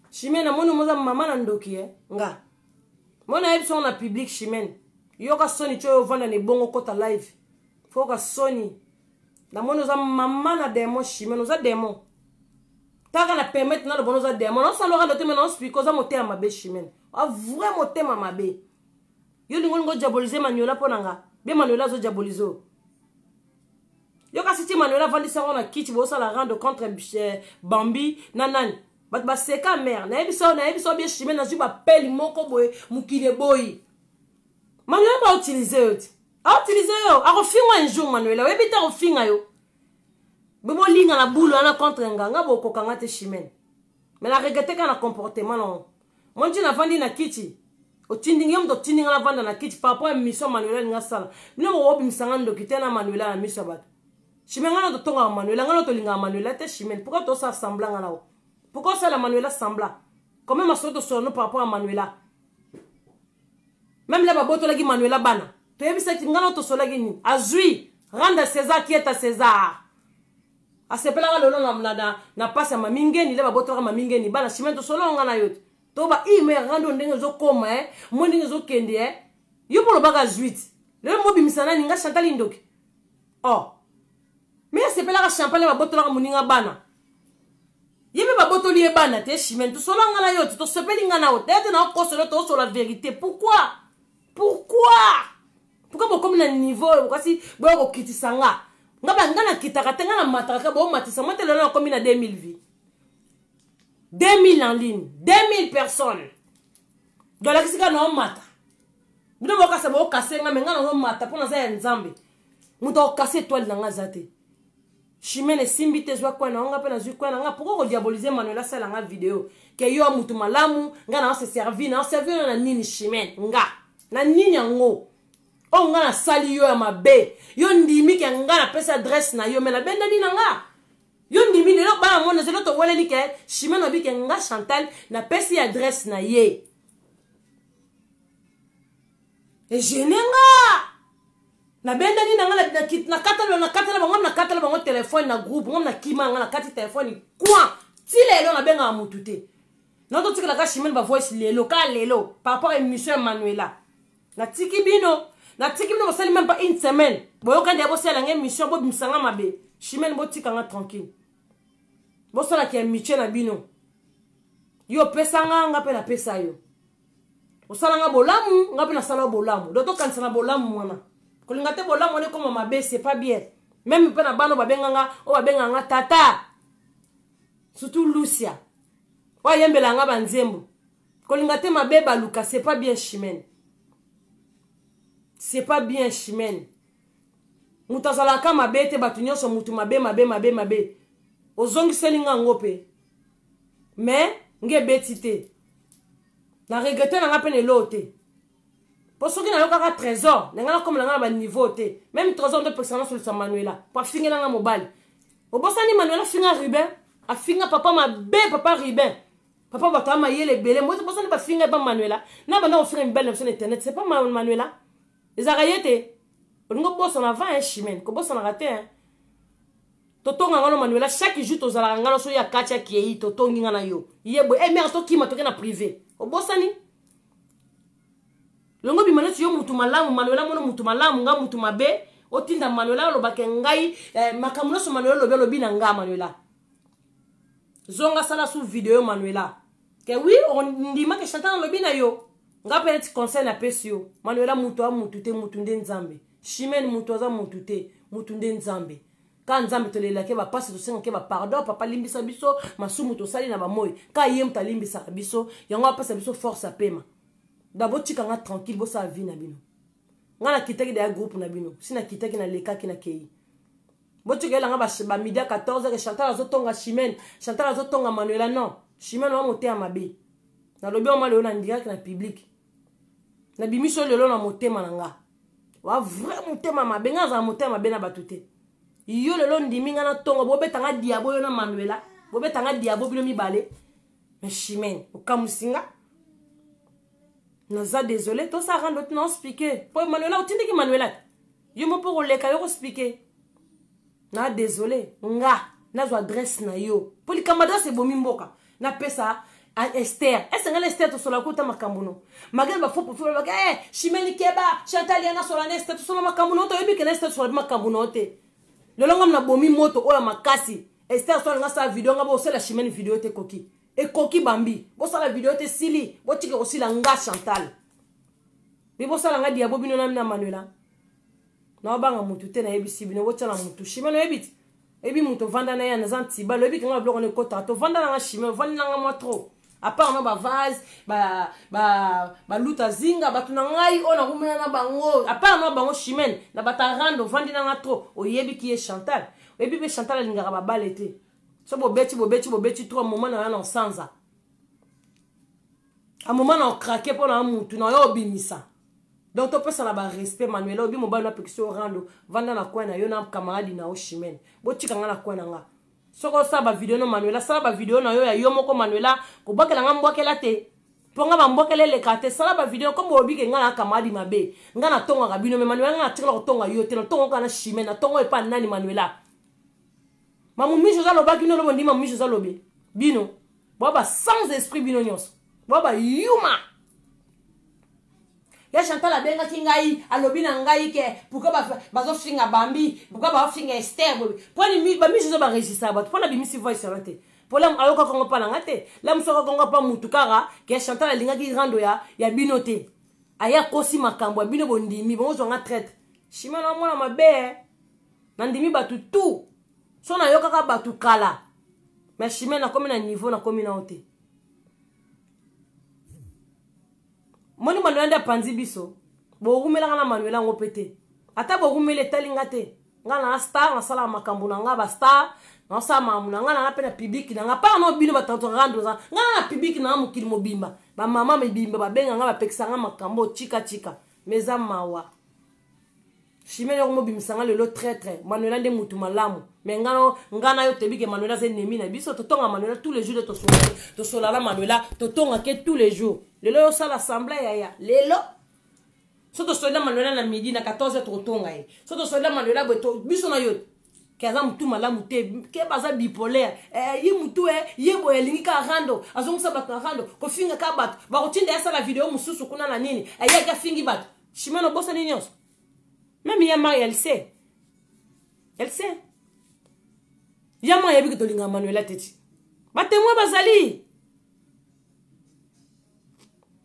Chimène mon moza maman na ndoki nga. Mon aïe son na public Chimène. Yo ka soni cho vanda ne bongo kota live. Faut ka soni. Na mon oza maman na démon Chimène oza démon. Taka na permettre na le bon oza démon. On s'en aura noté maintenant explique oza moté à mabe Chimène. A vraiment moté ma mabe. Yo lingo ngo diaboliser Manuela ponanga. Be Manuela zo diabolizo. Yo ka siti Manuela vandi sa na kiti bo sa la rendre contre Bambi nanani. Ba seka mère. Na ebiso bien Chimène na zu ba peli moko boy mukile boy. Manuela ba utiliser yo. A utiliser yo. A refinga un jour Manuela. We bita refinga yo. Bebo linga na boule na contre nganga bo kokanga te Chimène. Mais la regretter kana comportement non. Mon Dieu na vandi na kiti. O tindingi mto tindinga na vanda na kiti par rapport à mission Manuela nga sala. Mino mo wobi msangando kitena Manuela na mission bat. Chimène ngana to tonga Manuela ngana to linga Manuela te Chimène. Pourquoi to ça semblant ngana o? Pourquoi ça la Manuela semblant? Comment ma soto sono par rapport à Manuela? Même la baboto la gi Manuela bana. To yebi sa ngana to sola gi ni. Azui Rendre César qui est à César. Asepela lolo na passe ma mingeni le baboto ma mingeni bana chimento solo ngana yote. Toba ime rando ndenge zo koma mo ndenge zo kende yo polo baga 8. Le mo bimisana ninga Chantal Ndoki. Oh. Mais asepela ka champagne baboto la muninga bana. Yebe baboto li bana te chimento solo ngana yote to sepeli ngana yote. Tete na ko solo to sur la vérité. Pourquoi? Pourquoi beaucoup na niveau kasi boyo ko kitisanga. Ngana kitaka tenga na mataka bo matisa mote lelo comme na 2000 vies. 2000 en ligne, 2000 personnes. Dans la kisika no mata. Bino boka sa bo kasenga menga no mata pona za nzambe. Muto kase toile na ngazate. Chimene simbite zwa kwa na nga pe na zwa kwa na nga pourquoi diaboliser Manuela sala nga vidéo ke yo mutu malamu nga na se servir na nini Chimene nga na nini ngo. Oh nga na sali yo ya mabe yo ndimi ke nga na pesa adresse na yo me na benda ni nga yo ndimi lelo ba mona zelo to wele like Chimene obi ke nga Chantal na pesa adresse na ye e jenenga na benda ni nga na katala bango téléphone na groupe ngam na kima nga na kati téléphone quoi ti lelo na benga mutute na to tikala ka Chimene ba voice lelo ka lelo par rapport à émission Manuela na tiki bino basali même pas une semaine. Boyo quand yabo sala ngé mission bo bimsanga mabe. Chimene bo tika nga tranquille. Bo sala ki mission na bino. Yo pesa nga pe na pesa yo. O sala nga bolamu nga pe na sala bolamu. Doto kanisa na bolamu mwana. Ko linga te bolamu ne comme mabe c'est pas bien. Même pe na bano babenga nga o babenga nga tata. Surtout Lucia. Wa yembela nga banzembo. Ko linga te mabe baluka c'est pas bien Chimene. C'est pas bien Chimene. Mutazala kama bete batunyo so mutu mabe. Ozongi selinga ngope. Mais nge betite. Na regrette na ngapene lote. Poso ki na yoka ka trésor, na ngana comme na ngana ba niveau te. Même trésor de personnage sur sa Manuela. Pa finga na nga mobile. Obosani Manuela finga Ruben, a finga papa mabe papa Ruben. Papa batama yele bele. Moi c'est posani ba finga ba Manuela. Na ba na finga belle sur internet, c'est pas Manuela. Les arayete, on ne bosse en avant un Chimene, qu'on bosse en raté hein. Toto ngano Manuela chaque jour to zala ngano so ya kacha kiei toto ngana yo. Yebo e mère to ki matoke na privé. O bossani. Longo bi maneti yo mutu malamu Manuela mono mutu malamu nga mutu mabe, o tinda Manuela lo bakengai makamuno so Manuela lo bi na nga Manuela. Zonga sala sous vidéo Manuela. Que oui, on ndima ke Chantal lo bi na yo. Nga peut-être conseil na pesio Manuela mutu a mutute mutunde nzambe Chimene mutu aza mutute mutunde nzambe ka nzambe to lela ke ba passe to senga ke ba pardon papa limbisa biso masumu to sali na ba moy ka yem ta limbisa biso yango apesa biso force apema d'abord tika nga tranquille bo sa vie na bino nga na kitaki da groupe na bino sina kitaki na leka ki na kei bo tika nga ba midi 14h que Chantal azotonga Chimene Chantal azotonga Manuela non Chimene wa moté amabe na lobi o mali ona ndika na public na bimiso lelo na motema nanga wa vrai motema mabenga za motema bena batute yo lelo ndimi nga na tongo bo betanga diabo yo na Manuela bo betanga diabo bino mibale mais Chimene okamusinga naza désolé to ça rend non expliquer po Manuela otindi ki Manuela yo mo pour leka yo expliquer na désolé nga na zo adresse na yo po likamada se bomi mboka na pesa à Esther. Est-ce que Esther to sola kuta makambuno? Magal ba fopo fopo ba Chimene keba Chantal yana sola Esther to sola makambuno to yebi ke Esther sola makambuno te. Le longam na bomi moto oya makasi. Esther sola nga sa vidéo nga bo sala Chimene vidéo te koki. E koki bambi. Bo sala vidéo te sili, bo tike ko sila nga Chantal. Bi bo sala nga diabo bino na Manuela. Na banga mutu te na yebi sibino bo tala mutu. Chimene yebit. Ebi mutu vanda na ya na zanti ba lebi ke nga bloko ne kota to vanda na Chimene vanda na moi trop. À part ma vase ba luta zinga batuna ngai ona kumena na bango à part ma bango Chimene na batarando vandi na nga o yebi ki e Chantal o yebi be Chantal lingaka ba balete so bo beti trop moment na na sanza a moment na craquer pour na mutu na yo binisa donc to pesa na ba respect Manuela obi mo ba na pekso rando vanda na kwa na yo na camarade na o Chimene bo tika nga na kwa na nga soko sa ba video no Manuela sa ba video na yo ya yo moko Manuela ko bakela nga mbwakela te Ponga ba mbokele le kate sala ba video comme obi ke ngana kamadi mabe. Ngana tonga ka bino me Manuela ngana tikala tonga yote na tonga kana shime na tonga e pa nani Manuela. Mamu misho za loba kino lo bondi mamu misho za lobe. Bino. Baba sans esprit bino nyos. Baba yuma. Ya Chantal abenga kingai alobi na ngai ke pourquoi bazo finga Bambi, pourquoi ba finga Esther. Poni mi ba misho za ba registre ba. Pona bi misi voice rate. Pola ayoka kongo pa ngate. La msoka kongo pa mutukara ke Chantal alinga ki rando ya binote. Aya kosi makambo ya bino bondimi bonzo nga traite. Shima na mwana mabe. Nandimi batu tout. So na yoka ka batu kala. Mais shima na komi na niveau na komi na ote. Moni Manuela nda panzi biso. Bo rumela kana Manuela ngopete. Ata bo rumele talinga te. Nga na star na sala makambo na nga ba star. Na sa mamuna nga na pena public na nga pa no bino batanto rando za. Nga na public na mukili mobimba. Ba mama mebimba ba benga nga ba pekisa nga makambo chika. Meza mawa. Shimene ko mobimisa lelo très. Manuela nde mutu malamu. Mais ngana yo tebi ke Manuela c'est nemi na biso to tonga Manuela tous les jours to solala Manuela to tonga ke tous les jours. Lelo yo sala assemblée ya. Lelo so to solala Manuela na midi na 14h to tonga e. So to solala Manuela beto biso na yo. Kaza mutu malamu te ke baza bipolaire. Yi mutu ye boye lingi ka rando. Azongisa ba ka rando ko finga ka bat. Ba ko tinda sala video mususu kuna na nini. Aya ka fingi bat. Shimano bossa ni nyos. Même Yama elle sait. Elle sait. Yama yabi to linga Manuela teti. Ba témoin bazali.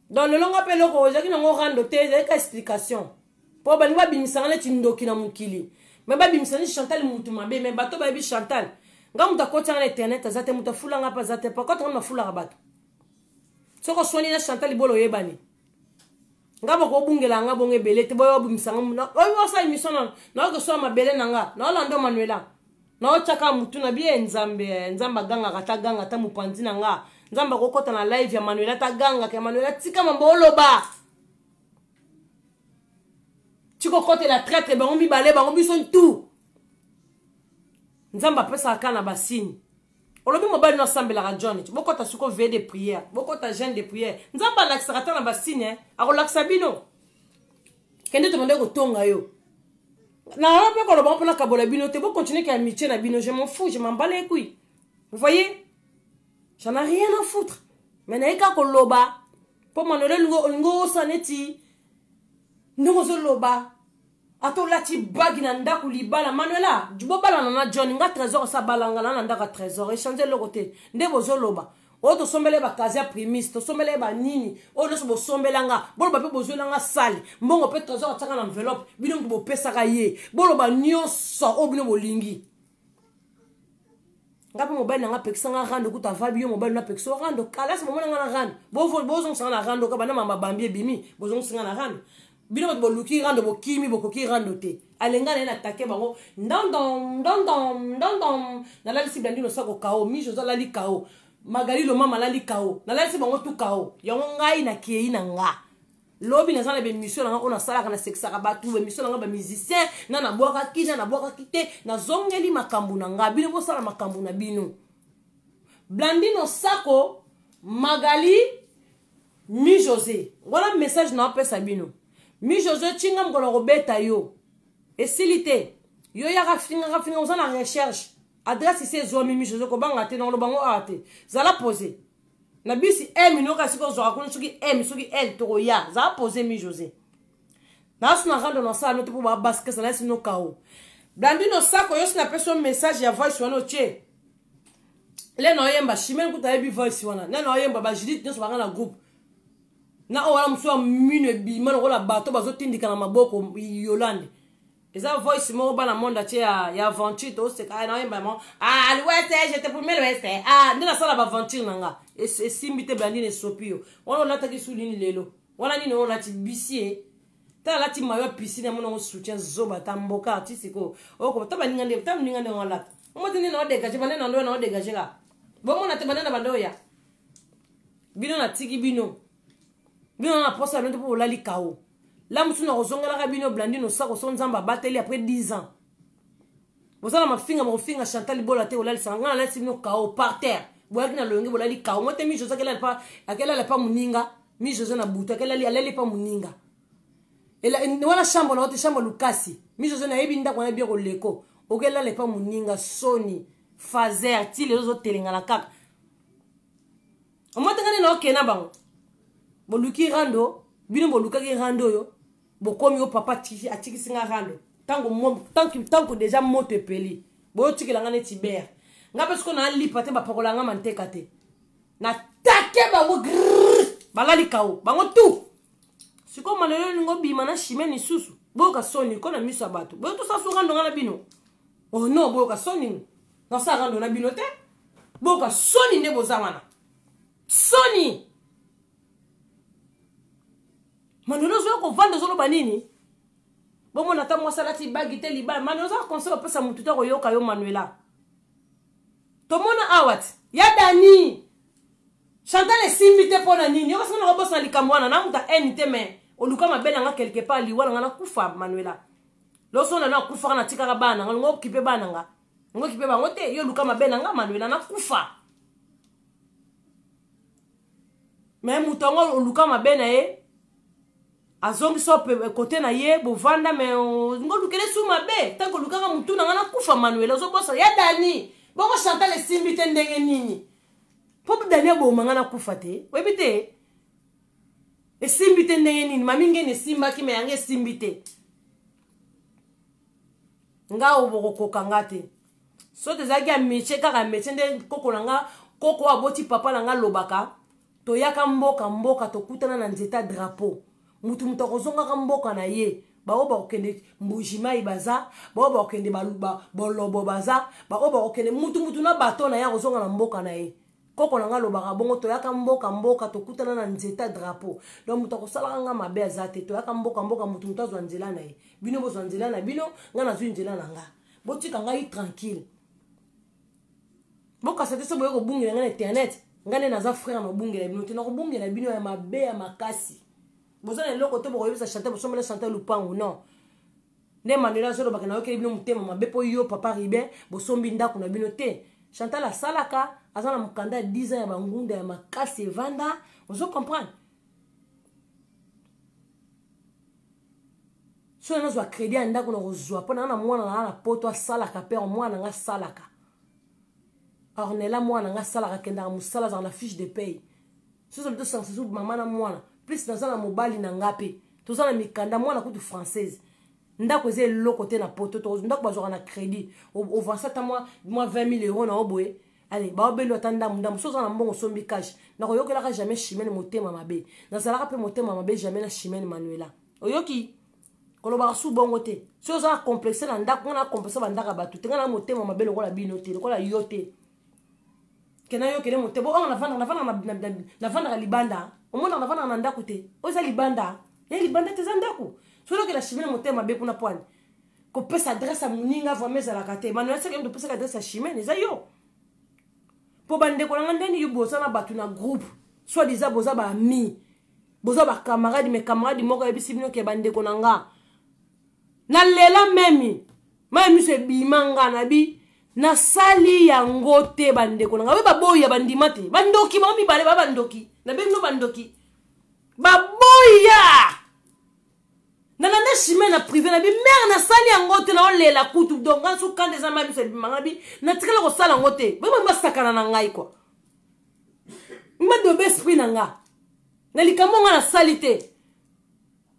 Dans le long appel ko jaki na ngo rando te ka explication. Po ba ngwa bimisanga na tindoki na mukili. Mais ba bimisanga Chantal mutu mabe mais bato ba bi Chantal. Nga muta kota na internet azate muta fulanga pa zate pa kota na fulanga bato. Soko soni na Chantal bolo yebani. Nga bako bungela nga bonge belete boyo bimisanga na. Oyo sa émission na ko so mabele nanga. Na Orlando Manuela. Na chaka mutu na bien nzamba ganga kata ganga ta mupanzi nanga. Nzamba kokota na live ya Manuela ta ganga ke Manuela tika mambolo ba. Chiko kote la traître ba ngombi balé ba ngombi son tout. Nzamba pesa kana basini. Olobi mobali no sambela ka John. Bokota suko veille de prière, bokota jeûne de prière. Nzamba la kisaka na basini akolakisa bino. Kende to mande ko tonga yo. Na on peut qu'on va prendre la bino te bo continuer qu'à amitié na bino je m'en fous, je m'en bats les couilles. Vous voyez? J'en ai rien à foutre. Mais naika ko loba. Po Manuela ngo saneti. Ngo zo loba. Ato lati bagi na ndaku libala Manuela. Jubo bala na John nga trésor sa balanga na ndaka trésor échanger le côté. Ndebo zo loba. O to sombele ba kazia primis, to sombele ba nini. O no so bo sombela nga. Bolo ba pe bo zola nga sale. Mbongo pe trésor ataka na enveloppe. Bino bo pesa ka ye. Bolo ba nyonso o bino bolingi. Ngapi mobile nga pekisa nga rando kuta vabi yo mobile na pekisa rando. Kala se momona nga na rando. Bo zong sanga na rando ka bana mama bambi bimi. Bo zong sanga na rando. Bino bo luki rando bo kimi bo koki rando te. Alenga na attaquer bango. Ndondom. Na la lisi blandino sako kao. Mi jozo la li kao. Magali lo mama la li kao. Na la lisi bango tu kao. Yango ngai na kiei na nga. Lobi na zana be mission na nga ona sala kana sexa ka batu be mission na nga ba musicien na boaka kina na boaka kite na zongeli makambu na nga bino bo sala makambu na bino. Blandino sako Magali Mi José. Voilà message na pesa bino. Mi José tinga mkono robeta yo. Esilite. Yo ya rafinga uzana recherche. Adresse ici zomi Mi José ko banga te na lo bango ate. Zala poser. Na bisi M no kasi ko zo akuna suki M suki L to ya. Zala poser Mi José. Na suna rando na sala no te po ba basket na sino kao. Blandino sako yo sina personne message ya voice wana che. Le no yemba shimen kuta yebi voice wana. Na no yemba ba Judith nyo so banga na groupe. Na wala mso mine bi man wala bato bazo tindika na maboko Yolande. Eza voice mo bana monda che ya aventure to se ka na yemba mo. Ah l'ouest je te promets l'ouest. Ah ndina sala ba aventure nanga. Et simbite Blandine sopio. Wala na taki sulini lelo. Wala ni no na ti bisie. Ta la ti mayo piscine mo no soutien zoba tamboka artiste ko. Oko ta baningande ngala. Mo tini na dégager banana ndo na dégager ka. Bo mo na te banana bando ya. Bino na tiki bino. Bino na posa no te po lali kao. La musu na ozongela ka bino Blandino sako son nzamba bateli après 10 ans. Bozala mafinga Chantal bola te olali sanga la sino kao par terre. Boya kina longi bola li kao. Mo te Mi José akela la pa muninga. mi José na buta kala alele pa muninga ela wala chambre na hote chambre lukasi mi José na yebi ndako na bioko leko okela le pa muninga soni fazer ti les autres telinga la kaka omata ngane na okena bango boluki rando bino boluka ki rando yo bokomi yo papa tiki atiki singa rando tanko déjà moto epeli boyo tiki la ngane tiber ngabe sko na lipa te ba pakola nga manteka te na take bango balali kao bango tu siko manelo ningo bima na shimeni susu boyo ka soni ko na miso bato boyo to sa suka ndonga na bino oh no boyo ka soni na sa rando na bino te boyo ka soni ne bozamana soni manelo zo ko vanda zo banini bomo na ta mwasala ti bagi te liba manelo zo conseil pesa mutu ta ko yoka yo Manuela tomona awat ya dani Chantal esimbi te pona nini yo kasana ko bosa likamwana na muta NT me oluka mabela nga quelque part liwala nga na kufa Manuela loso na kufa na tika bana nga ngo kipe bana nga ngo kipe bango te yo luka mabela nga Manuela na kufa me mutongo oluka mabena e azongi so côté na ye bovanda me ngo lukele su mabe tanko luka nga mutu na kufa Manuela zo bosa ya dani bongo Chantal esimbi te ndenge nini Pop Daniel Bomanga na kufa te. Webite. Esimbi te ndenge nini. Mami ngene simba ki me yange simbi te. Nga oboko kokanga te. So te zaki ya meche kaka meche nde koko nanga koko aboti papa nanga lobaka. To yaka mboka to kutana na nzeta drapeau. Mutu kozonga ka mboka na ye. Baoba okende mbujima ibaza. Baoba okende baluba bolobo baza. Baoba okende mutu na bato na ya kozonga na mboka na ye. Koko nanga lobaka bongo to yaka mboka to kutana na nzeta drapeau donc muto kosala nga mabe azate to yaka mboka mutu mutazo nzela na ye bino bozo nzela na bino nga na zwi nzela na nga botika nga yi tranquille boka sete so boyo ko bungela nga na internet nga ne naza frère no bungela bino te na ko bungela bino ya mabe ya makasi bozo na loko to boyo bisa chanter boso mele chanter lupango non ne Manuela zo lobaka na yo ke bino mutema mabe po yo papa ribe boso mbinda kuna bino te Chantal la salaka azana mukanda 10 ans ya bangunda ya makasi evanda ozo comprendre so na zo crédit anda ko na zo pona na mwana na poto salaka père mwana nga salaka ornela mwana nga salaka kenda musala za na fiche de paye so so sans sous maman na mwana plus na za na mobali na ngape to za na mikanda mwana kutu française ndako ze loko te na poto to ndako bazwa na crédit au vasa ta moi 20 000 € na oboye allez ba obelo atanda mundam so za na mbongo sombi cash na ko yokela ka jamais chimene motema mabe na sala ka pe motema mabe jamais na chimene Manuela oyoki koloba su bongo te so za complexe na ndako na complexe ba ndaka batu te na motema mabe lokola bino te lokola yote kena yokele motebo on na vanda libanda o mona na vanda na ndako te o za libanda ya libanda te za ndako solo que la chimene motema be kuna pwani ko pesa adresse a muninga vomeza la kate Manuela seke ndo pesa adresse a chimene za yo po bande ko ngandeni yu boza na batu na groupe soit disant boza ba ami boza ba camarade mes camarades moko ebisi bino ke bande ko nanga na lela memi se bimanga na bi na sali yango te bande ko nanga we baboya bandimate bandoki ba mi bale ba bandoki na be no bandoki baboya nana chimene na privé na bi mère na sali yango te na olela kutu donc en sous quand des amis se bimanga bi na tikala ko sala yango te ba ba sakana na ngai quoi mba do esprit na nga na likambo nga na sali te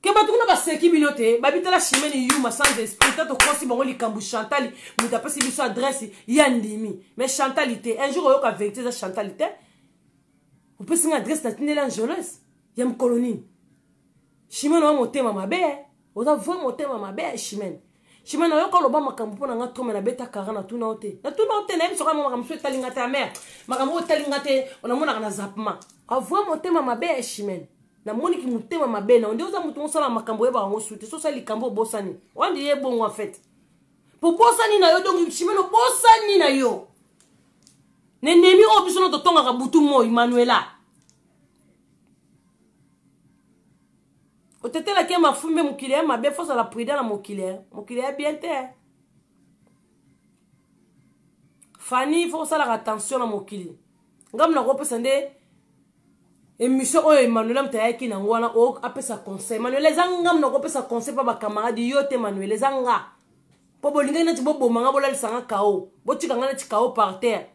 ke batu kuna baseki bino te babitala chimene yuma sans esprit tato kosi bango likambo Chantal muta pesi biso adresse ya ndimi mais Chantalité un jour oyoka vérité za Chantalité on peut singa adresse na tinela Angeles ya mkoloni chimene wa motema mabe oza vo motema mabe chimene oyoka loba makambo pona nga tome na beta kara na tuna ote na biso kama makambo etalinga te mère makambo etalinga te onamona na zapma avo motema mabe chimene na moniki motema mabe na onde oza mutu osala makambo yeba ngo sute so sali kambo bosani wandi ye bongo en fait po bosani na yo donc chimene bosani na yo nemi o biso no totonga ka butu mo Manuela otetela ke mafumbe mukile mabe fosa la prida na mukile bien te Fanny faut ça la attention na mukili ngam na ko pesa nde émission oyo Emmanuel mtayaki na ngwana o apesa conseil Emmanuel ezanga mna ko pesa conseil pa ba camarade yo te Emmanuel ezanga po bolinga na tibo manga bola lisanga kao botika ngana tikao par terre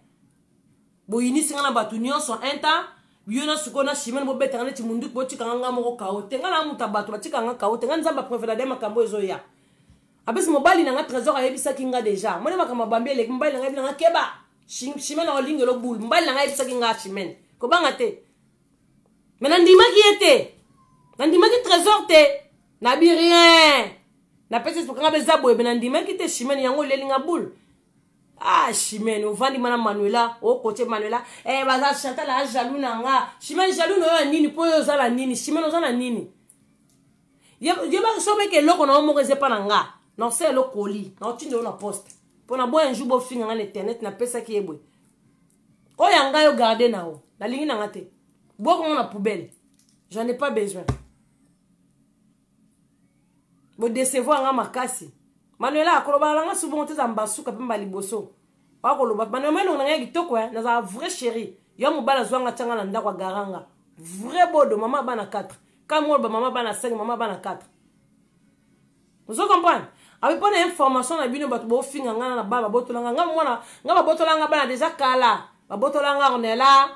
bo inisi ngana batu nyonso un temps biona sukona shimene bo beta ngana timundu botika nganga moko kao te ngana muta batu batika nganga kao te ngana nzamba préféré de makambo ezoya abesi mobali na nga trésor ayebisa kinga déjà mone makamba bambele mbali nga nga keba shimene olingelo bul mbali nga ayebisa kinga shimene ko banga te mais nandima qui était nandima qui trésor te nabi rien na pese pour nga beza boye nandima qui était shimene yango lelinga bul ah shimene ovandi mana Manuela o côté Manuela baza Chantal la jaloux nanga shimene jaloux no nini po yo zala nini shimene ozana nini yeba sobe ke loko na mo reze pa nanga non c'est le colis non tu na poste pour na boy un jour bo finga na internet na pesa ki ebwe o yanga yo garder na o na lingi na ngate bo ko na poubelle j'en ai pas besoin bo décevoir nga makasi Manuela akoloba nga souvent te zambasuka pemba liboso akoloba Manuela no nga kitoko na za vrai chéri yo mobala zwanga tanga na ndakwa garanga vrai bodo mama bana 4 kamo ba mama bana 5 mama bana 4 vous comprenez avec pas d'information na bino bato bo finga ngana na baba botolanga nga mwana nga babotolanga bana déjà kala babotolanga ornela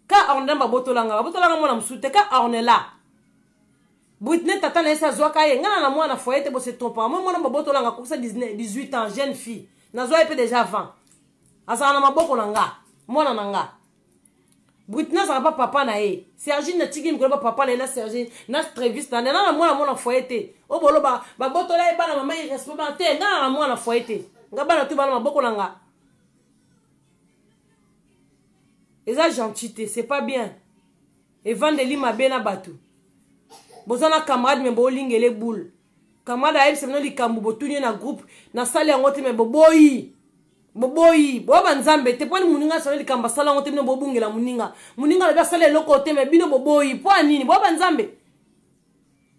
ka ornela babotolanga mwana msute ka ornela Britney tata na esa zoka ye ngana na mwana foyete bo se trompa mwana babotolanga ko 18 ans jeune fille na zo epé déjà 20 asa na maboko na nga mwana na nga Britney ça pas papa na ye Sergine na tigi mko papa na Sergine na Travis na mwana foyete o bolo ba botola e bana mama irresponsable na mwana foyete nga bana tu bana maboko na nga eza gentillité c'est pas bien et vandeli mabena batu bozana camarade me bolingele boule camarade ayi semno likambu botunye na groupe na sale ngote me boboyi boba nzambe te poni muninga sale likamba sala ngote me bobungela muninga le ba sale loko te me bino boboyi po nini boba nzambe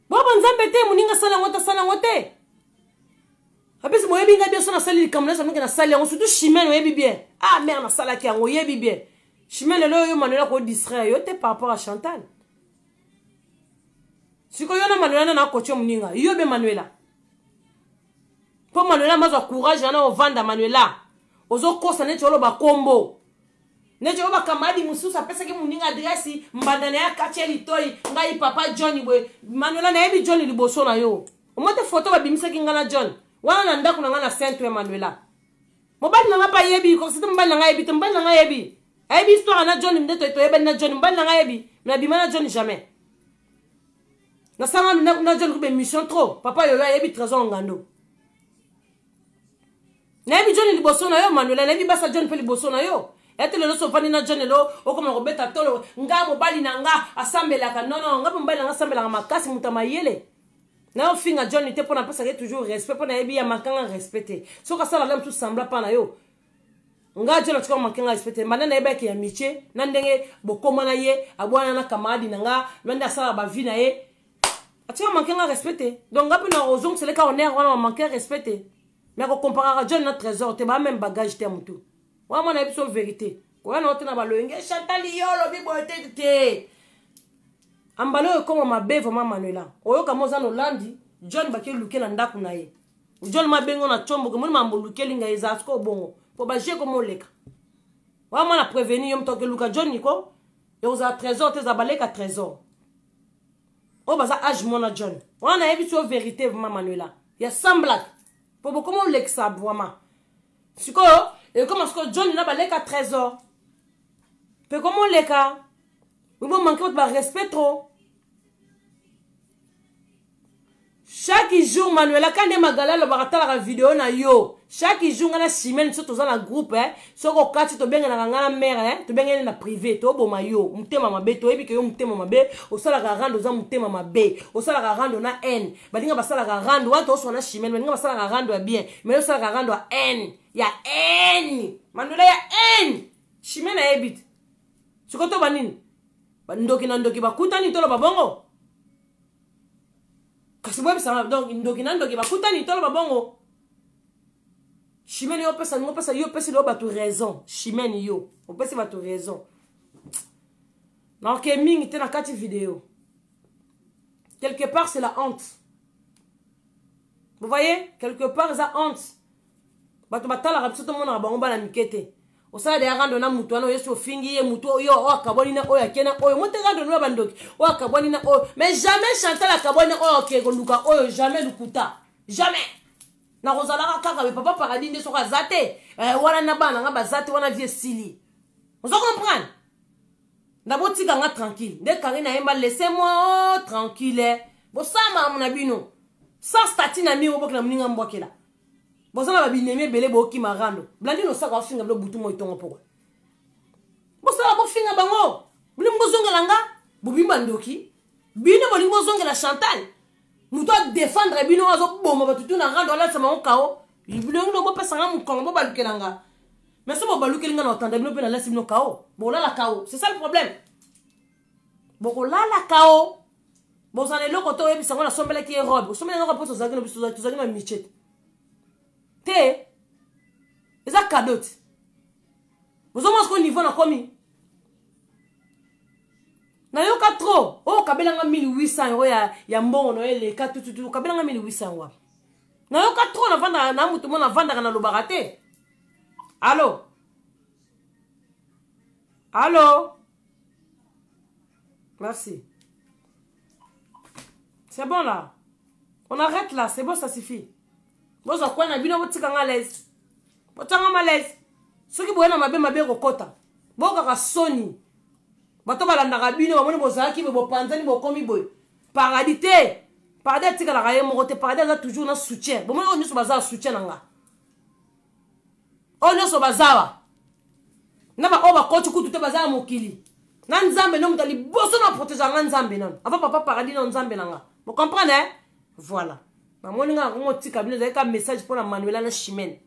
te muninga sala ngote apesi moyebi nga bien so na sale likambu na sanoke na sale ngo surtout chimene oyebi bien ah mère na sala ki ngo yebi bien chimene lo yo Manuela ko distraire yo te par rapport à Chantal siko yo na Manuela na kocho muninga yo be Manuela po Manuela mazo courage na ovanda Manuela ozo kosa ne cholo ba kombo ne cholo ba kamadi mususa pesa ke muninga adresi mbandana ya kacheli toy ngai papa Johnny boy Manuela na ebi Johnny liboso na yo omote photo ba bimisa kinga na John wana ndako na nga na Saint Manuela mobali na nga pa yebi ko sita mbali na nga yebi mbali na nga yebi ebi histoire na John mdeto to yeba na John mbali na nga yebi na bima na John jamais na sama na John ko be mission trop papa yo yebi trésor ngando na yebi John liboso na yo Manuela na yebi basa John pe liboso na yo ete lelo so fani na John lo okoma ko beta tolo nga mobali na nga asambela ka non nga mobali na nga asambela makasi mutama yele na finga John te pona pesa ke toujours respect pona yebi ya makanga respecter so ka sala même tout sembla pa na yo nga John atika makanga respecter manana yeba ke ya miche na ndenge bokoma na ye abwana na kamadi na nga manda sala ba vie na ye atika makanga respecter donc nga pena ozong c'est le cas on est on manquer respecter mais ko comparer John na trésor te ba même bagage te mutu wa mona ebiso vérité ko na otena ba loenge Chantal yolo bi bote te ambalo ko mabe vraiment Manuela oyoka moza no landi John bakeli luke na ndaku na ye John mabengo na chombo ko moni mambo lukeli nga ezasko bongo po ba je ko moleka wa mona prévenir yom to ke luka John niko yo za trésor te za baleka trésor o baza âge mona John wana ebiso vérité vraiment Manuela ya samblat po bo comment lexa vraiment siko et comment est-ce que John na baleka trésor pe comment leka oui bon manquer de respect trop chaque jour Manuela quand magala le baratala la vidéo na yo chaque jour ngana simene so toza na groupe soko kati to benga na ngana mère to benga na privé to boma yo mutema mabe to ebi ke yo mutema mabe osala ka rando za mutema mabe osala ka rando na n balinga basala ka rando wato so na simene balinga basala ka rando ya bien mais osala ka rando ya n ya n Manuela ya n simene ebit sikoto banini ndoki na ndoki bakutani tolo babongo kasi bwe bisa donc ndoki na ndoki bakutani tolo babongo Chimene yo pesa yo pesa lo batu raison Chimene yo o pesa batu raison Donc, Ming était dans 4 vidéos. Quelque part, c'est la honte. Vous voyez? Quelque part, c'est la honte. Bato batala rapso to mona bango bala mikete. Osala de rando na mutu ano yeso fingi ye mutu yo o akaboni na oya kena oyo mote rando no bandoki. O akaboni na oyo. Mais jamais Chantal akaboni oyo ke konduka oyo jamais lukuta. Jamais. Na kozala kaka be papa paradis nde soka zate. Wana na bana nga bazate wana vie sili. Vous comprenez? D'abord tika nga tranquille. Nde Karina yemba laissez-moi tranquille. Bo sama mon abino. Sans statut na mi obok na mninga mbokela. Bozana babineme bele boki marando. Blandi no saka finga blo butu mo itongo poko. Bosala bo finga bango. Blim bozonga langa, bubimba ndoki. Bino boli bozonga Chantal. Muto défendre bino azo bomba batutu na rando ala sama okao. Bilongo no bo pesanga mukongo bo balukelanga. Mais ça bo balukelinga na otanda bino pe na lasi bino kao. Bola la kao, c'est ça le problème. Boko la kao. Bozana loko to yebi sango na sombele ki robe. Sombele na robe to zagino biso zagino michete. Te, c'est un cadeau. Vous avez ce niveau na komi. Na yo ka trop. Oh, kabelanga 1800 euro ya mbongo no ele ka tututu kabelanga 1800 euro. Na yo ka trop na vanda na mutu mona vanda na lobarate. Allô? Allô? Merci. C'est bon là. On arrête là, c'est bon, ça suffit. Boza kwa na bino botika nga les. Botanga malaise. Soki boyena mabe kokota. Boka ka soni. Bato balanda bino bamoni bozaki bo panzani bo komi boy. Paradité. Paradité tika la raye mo te paradité za toujours na soutien. Bomoni on nyuso baza soutien nanga. On nyuso bazawa. Na ba oba kochi kutu te baza mokili. Na nzambe no mutali boso na protéger nga nzambe non. Ava papa paradis no nzambe nanga. Vous comprenez? Voilà. Mamoninga ngo tika bino za ka message pour la Manuela na Chimène.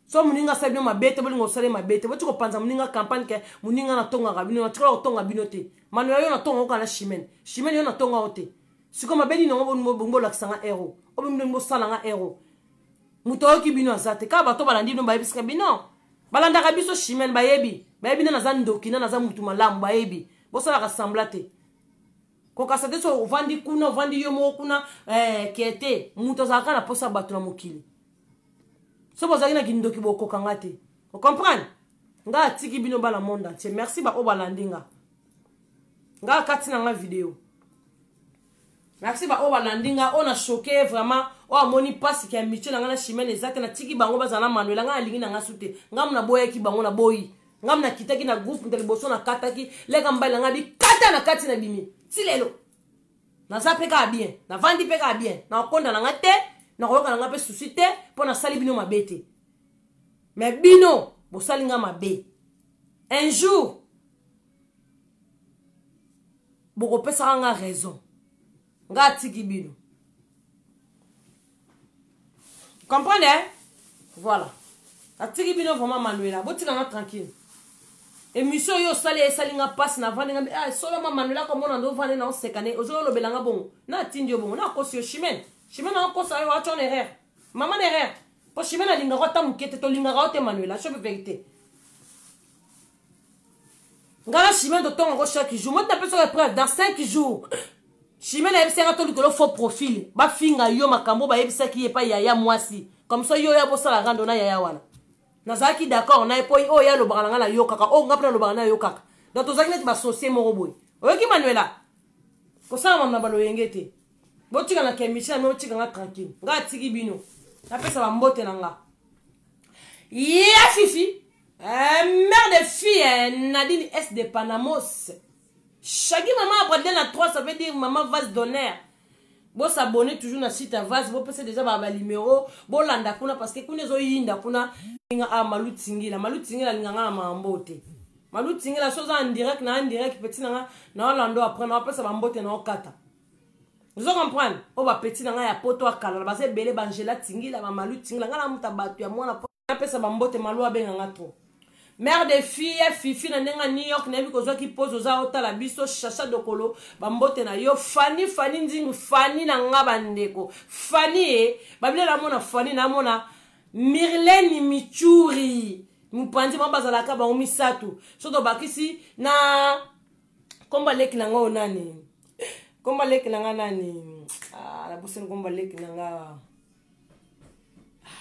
So muninga sabino mabete bolingo sale mabete. Boti ko panza muninga campagne ke muninga na tonga ga bino na tikola tonga bino te. Manuela yo na tonga ko na Chimène. Chimène yo na tonga ote. Siko mabedi no bongo la kisanga héros. Obimdo ngo sala nga héros. Muto ki bino azate ka bato balandi no bayebiska bino. Balanda ka biso Chimène bayebi. Bayebi na za ndoki na za mutu malamu bayebi. Bosala ka semblate. Koka sate so vandi kuna vandi yomo kuna kete muto zaka na posa batu na mokili. So bozaki na kindoki boko kangate. Vous comprenez? Nga tiki bino bala monde entier. Merci ba obalandinga. Nga kati na nga vidéo. Merci ba obalandinga on a choqué vraiment o amoni passe ki amiche na nga na Chimène ezate na tiki bango bazana Manuela nga alingi na nga sute. Nga mna boye ki bango na boyi. Nga mna kitaki na groupe nteli boso na kataki lega mbala nga bi kata na kati na bimi. Silelo. Na za peka bien, na vandi peka bien, na okonda na ngate, na koyoka na ngape susite, po na sali bino mabete. Mais bino, bo sali nga mabe. Un jour, bo kopesa nga raison. Nga tiki bino. Comprenez? Voilà. Atiki bino vraiment Manuela, bo tika nga tranquille. Émission yo sali nga passe na vandi nga solo ma Manuela comme on ando vandi na sekane ozo lo belanga bon na tindi bon na kosi Chimène na kosa yo acho erreur maman erreur po Chimène alinga rota mukete to linga rota Manuela c'est la vérité ngala Chimène to tongo chaque jour moi t'appelle sur épreuve dans 5 jours Chimène a ebisa to likolo faux profil ba finga yo makambo ba ebisa ki e pa yaya mwasi comme ça yo ya bosala rando na yaya wana. Nazaki d'accord na epoi o ya lo balanga na yo kaka o ngapna lo balanga na yo kaka donc tozaki net ba associer mo boy oyoki Manuela ko sa mamna balo yengete botika na kemisha no tika nga tranquille nga tiki bino na pesa ba mbote na nga ya fifi mère de fille Nadine S de Panamos Chagi maman après la 3 ça veut dire maman vase d'honneur. Bon s'abonner toujours na site vase bon passer déjà ba numéro bon landa kuna parce que kuna zo yinda kuna nga malutingila nganga na mambote malutingila soza en direct petit na lando après na passer ba mbote na okata. Vous comprenez? O ba petit na ya poto akala ba se bele bangela tingila ba malutingila ngala muta batu ya mwana na pesa ba mbote malu abenga ngato. Mère de fille, Fifi na nenga New York na biko ki pose oza otala biso chacha dokolo bambote na yo Fanny nzingu Fanny na nga bandeko Fanny babile la mona Fanny na mona Mirlene Michuri mupandi mabazala ka ba omisatu soto bakisi na Komba leki nanga onani. Komba leki nanga nani. Ah, la bosse komba leki nanga.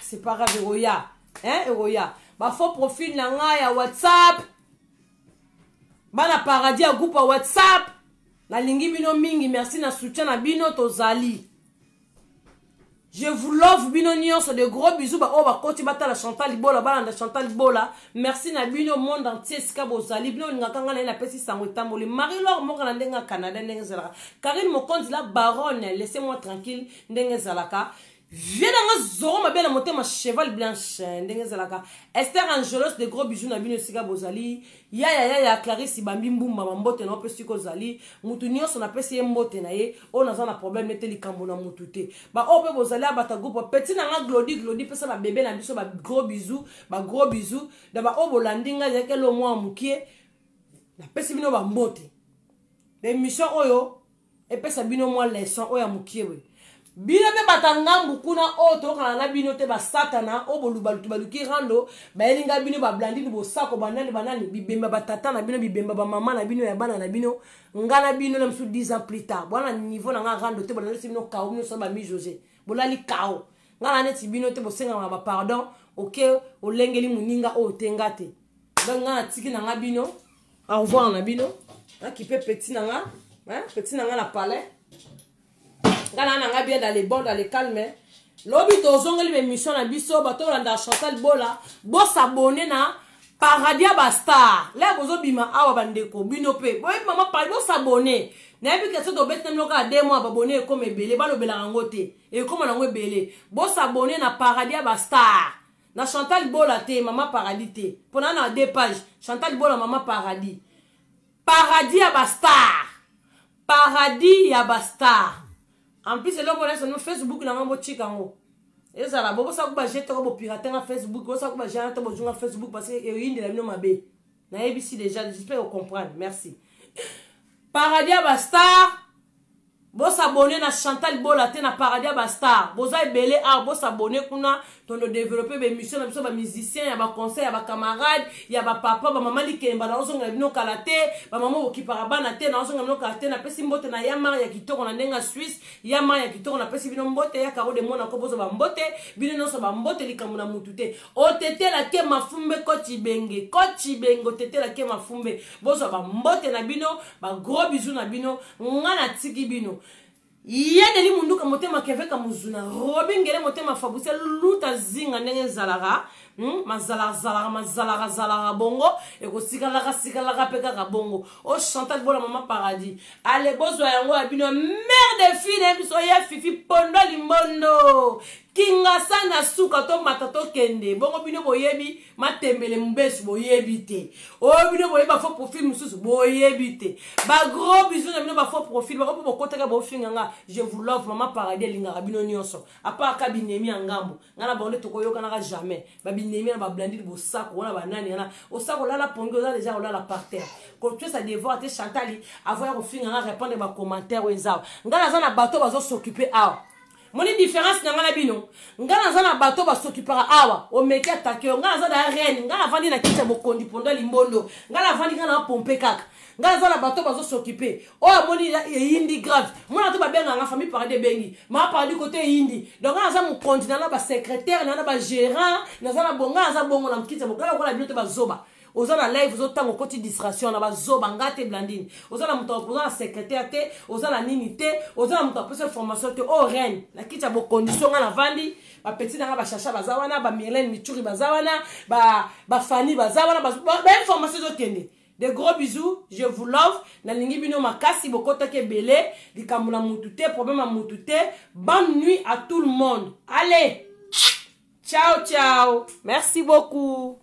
C'est pas grave, Eroya. Hein, Eroya. Ba faux profil nanga ya WhatsApp. Bana paradis à groupe à WhatsApp. La lingi bino mingi, merci na soutien na bino tozali. Je vous love bino nyonso, de gros bisous ba oba koti bata la Chantal Libola bala na Chantal Libola. Merci na bino monde entier ska bozali bino ngakanga na pesi sango tamboli. Marie-Laure moka na ndenga Canada ndenga zalaka. Karine Mokonzi la baronne, laissez-moi tranquille ndenga zalaka. Viens dans ma zoro ma belle monter ma cheval blanche ndenga zalaka. Esther Angelos, de gros bisous na bino ska bozali. Ya Clarisse Bambi Mbumba mbote na pesi ko zali. Mutu nyonso na pesi mbote na ye. O na zana problème nete likambo na mutu te. Ba ope bozali abata groupe petit na nga Glody pesa ba bébé na biso ba gros bisous, da ba obo landinga yake lo mwa mukie. Na pesi bino ba mbote. De mission oyo e pesa bino mwa leçon oya mukie we. Bino be batanga mbukuna o to kana na bino te ba satana o boluba luki rando ba elinga bino ba blandini bo sako banani bibemba batata na bino bibemba ba mama na bino ya bana na bino ngana bino na msu 10 ans plus tard bwana niveau na nga rando te bana nesi bino kao bino so ba mi José bolali kao ngana neti bino te bo senga ba pardon OK o lengeli muninga o tengate donc ngana tiki na nga bino au revoir na bino qui peut petit na nga hein petit na nga na palais. Ngana nanga bien dans les bons, dans les calmes. Lobi tozongeli be mission na biso bato landa Chantal Libola bo s'abonner na Paradia Basta. Là bozo bima awa bandeko bino pe. Boy mama pa bo s'abonner. Na bi keso do betem loka 2 mois abonner comme ebele ba lobela ngote. Et comme na ngwebele. Bo s'abonner na Paradia Basta. Na Chantal Libola te mama Paradis te. Pona na 2 pages. Chantal Libola mama Paradis. Paradia Basta. Paradis ya Basta. En plus, c'est là qu'on sur Facebook, on a un chikango. Et ça, là, bon, ça, on va jeter un pirater sur Facebook, on va jeter un sur Facebook parce que il y a une de la mabe. Na ABC déjà, j'espère qu'on comprend. Merci. Paradis Basta. Bo s'abonner na Chantal Libola te na Paradis Basta. Bo za belé a bo s'abonner kuna ton développer be mission na biso ba musicien ya ba conseil ya ba camarade ya ba papa ba maman likemba na ozonga bino kalate ba maman okipara bana te na ozonga bino kalate na pesi mbote na yamar ya kitoko na ndenga Suisse yamar ya kitoko na pesi bino mbote ya karo de mona ko bozo ba mbote bino no so ba mbote likamuna mutu te o tete la ke mafumbe ko chibenge tete la ke mafumbe bozo ba mbote na bino ba gros bisous na bino ngana tiki bino. Yedeli munduka motema keveka muzuna robingele motema fabuse luta zinga ndenge zalara mazalaga bongo eko sikalaga peka bongo o Chantal Libola mama Paradis ale bozwa yango abino mère de fille biso ya fifi pondo limondo kinga sana suka to matato kende bongo bino boyebi matembele mbesu boyebi te o bino boyeba faux profil mususu boyebi te ba gros bisous na bino ba faux profil ba ko bokotaka bo finganga je vous love mama Paradis linga bino nyonso apa ka binemi ngambo ngana bonde tokoyoka na jamais ba binemi na ba blandi bo sako wana banani na o sako la pongo za déjà la par terre quand tu ça devoir te Chantal avoir ko finganga répondre ba commentaire wenzao ngana za na bato bazo s'occuper awa. Moni différence na ngala bino ngala za na bato ba s'occupera awa o meke attaquer ngala za da reine ngala vandi na kitsa bokondi pondo limbondo ngala vandi ngala pomper kaka ngala za na bato ba s'occuper o moni yindi grave mona to ba benga nga famille Paradis bengi ma Paradis côté yindi donc ngala za mo continent na ba secrétaire na ba gérant na za na bonga za bongo na kitsa bokala ko la bino te ba zoba ozana live ozotango koti distraction na bazoba ngate blandine ozana muto opposant secrétaire te ozana nini te ozana muto opposant formation te o reine la kitcha bo condition na vandi ba petit na ba chacha bazawana ba Mylène Michuri bazawana ba Fanny bazawana ba information zo kende. De gros bisous, je vous love. Na lingi bino makasi bokota ke belé likambo na mutu te problème à mutu te. Bonne nuit à tout le monde. Allez. Ciao ciao. Merci beaucoup.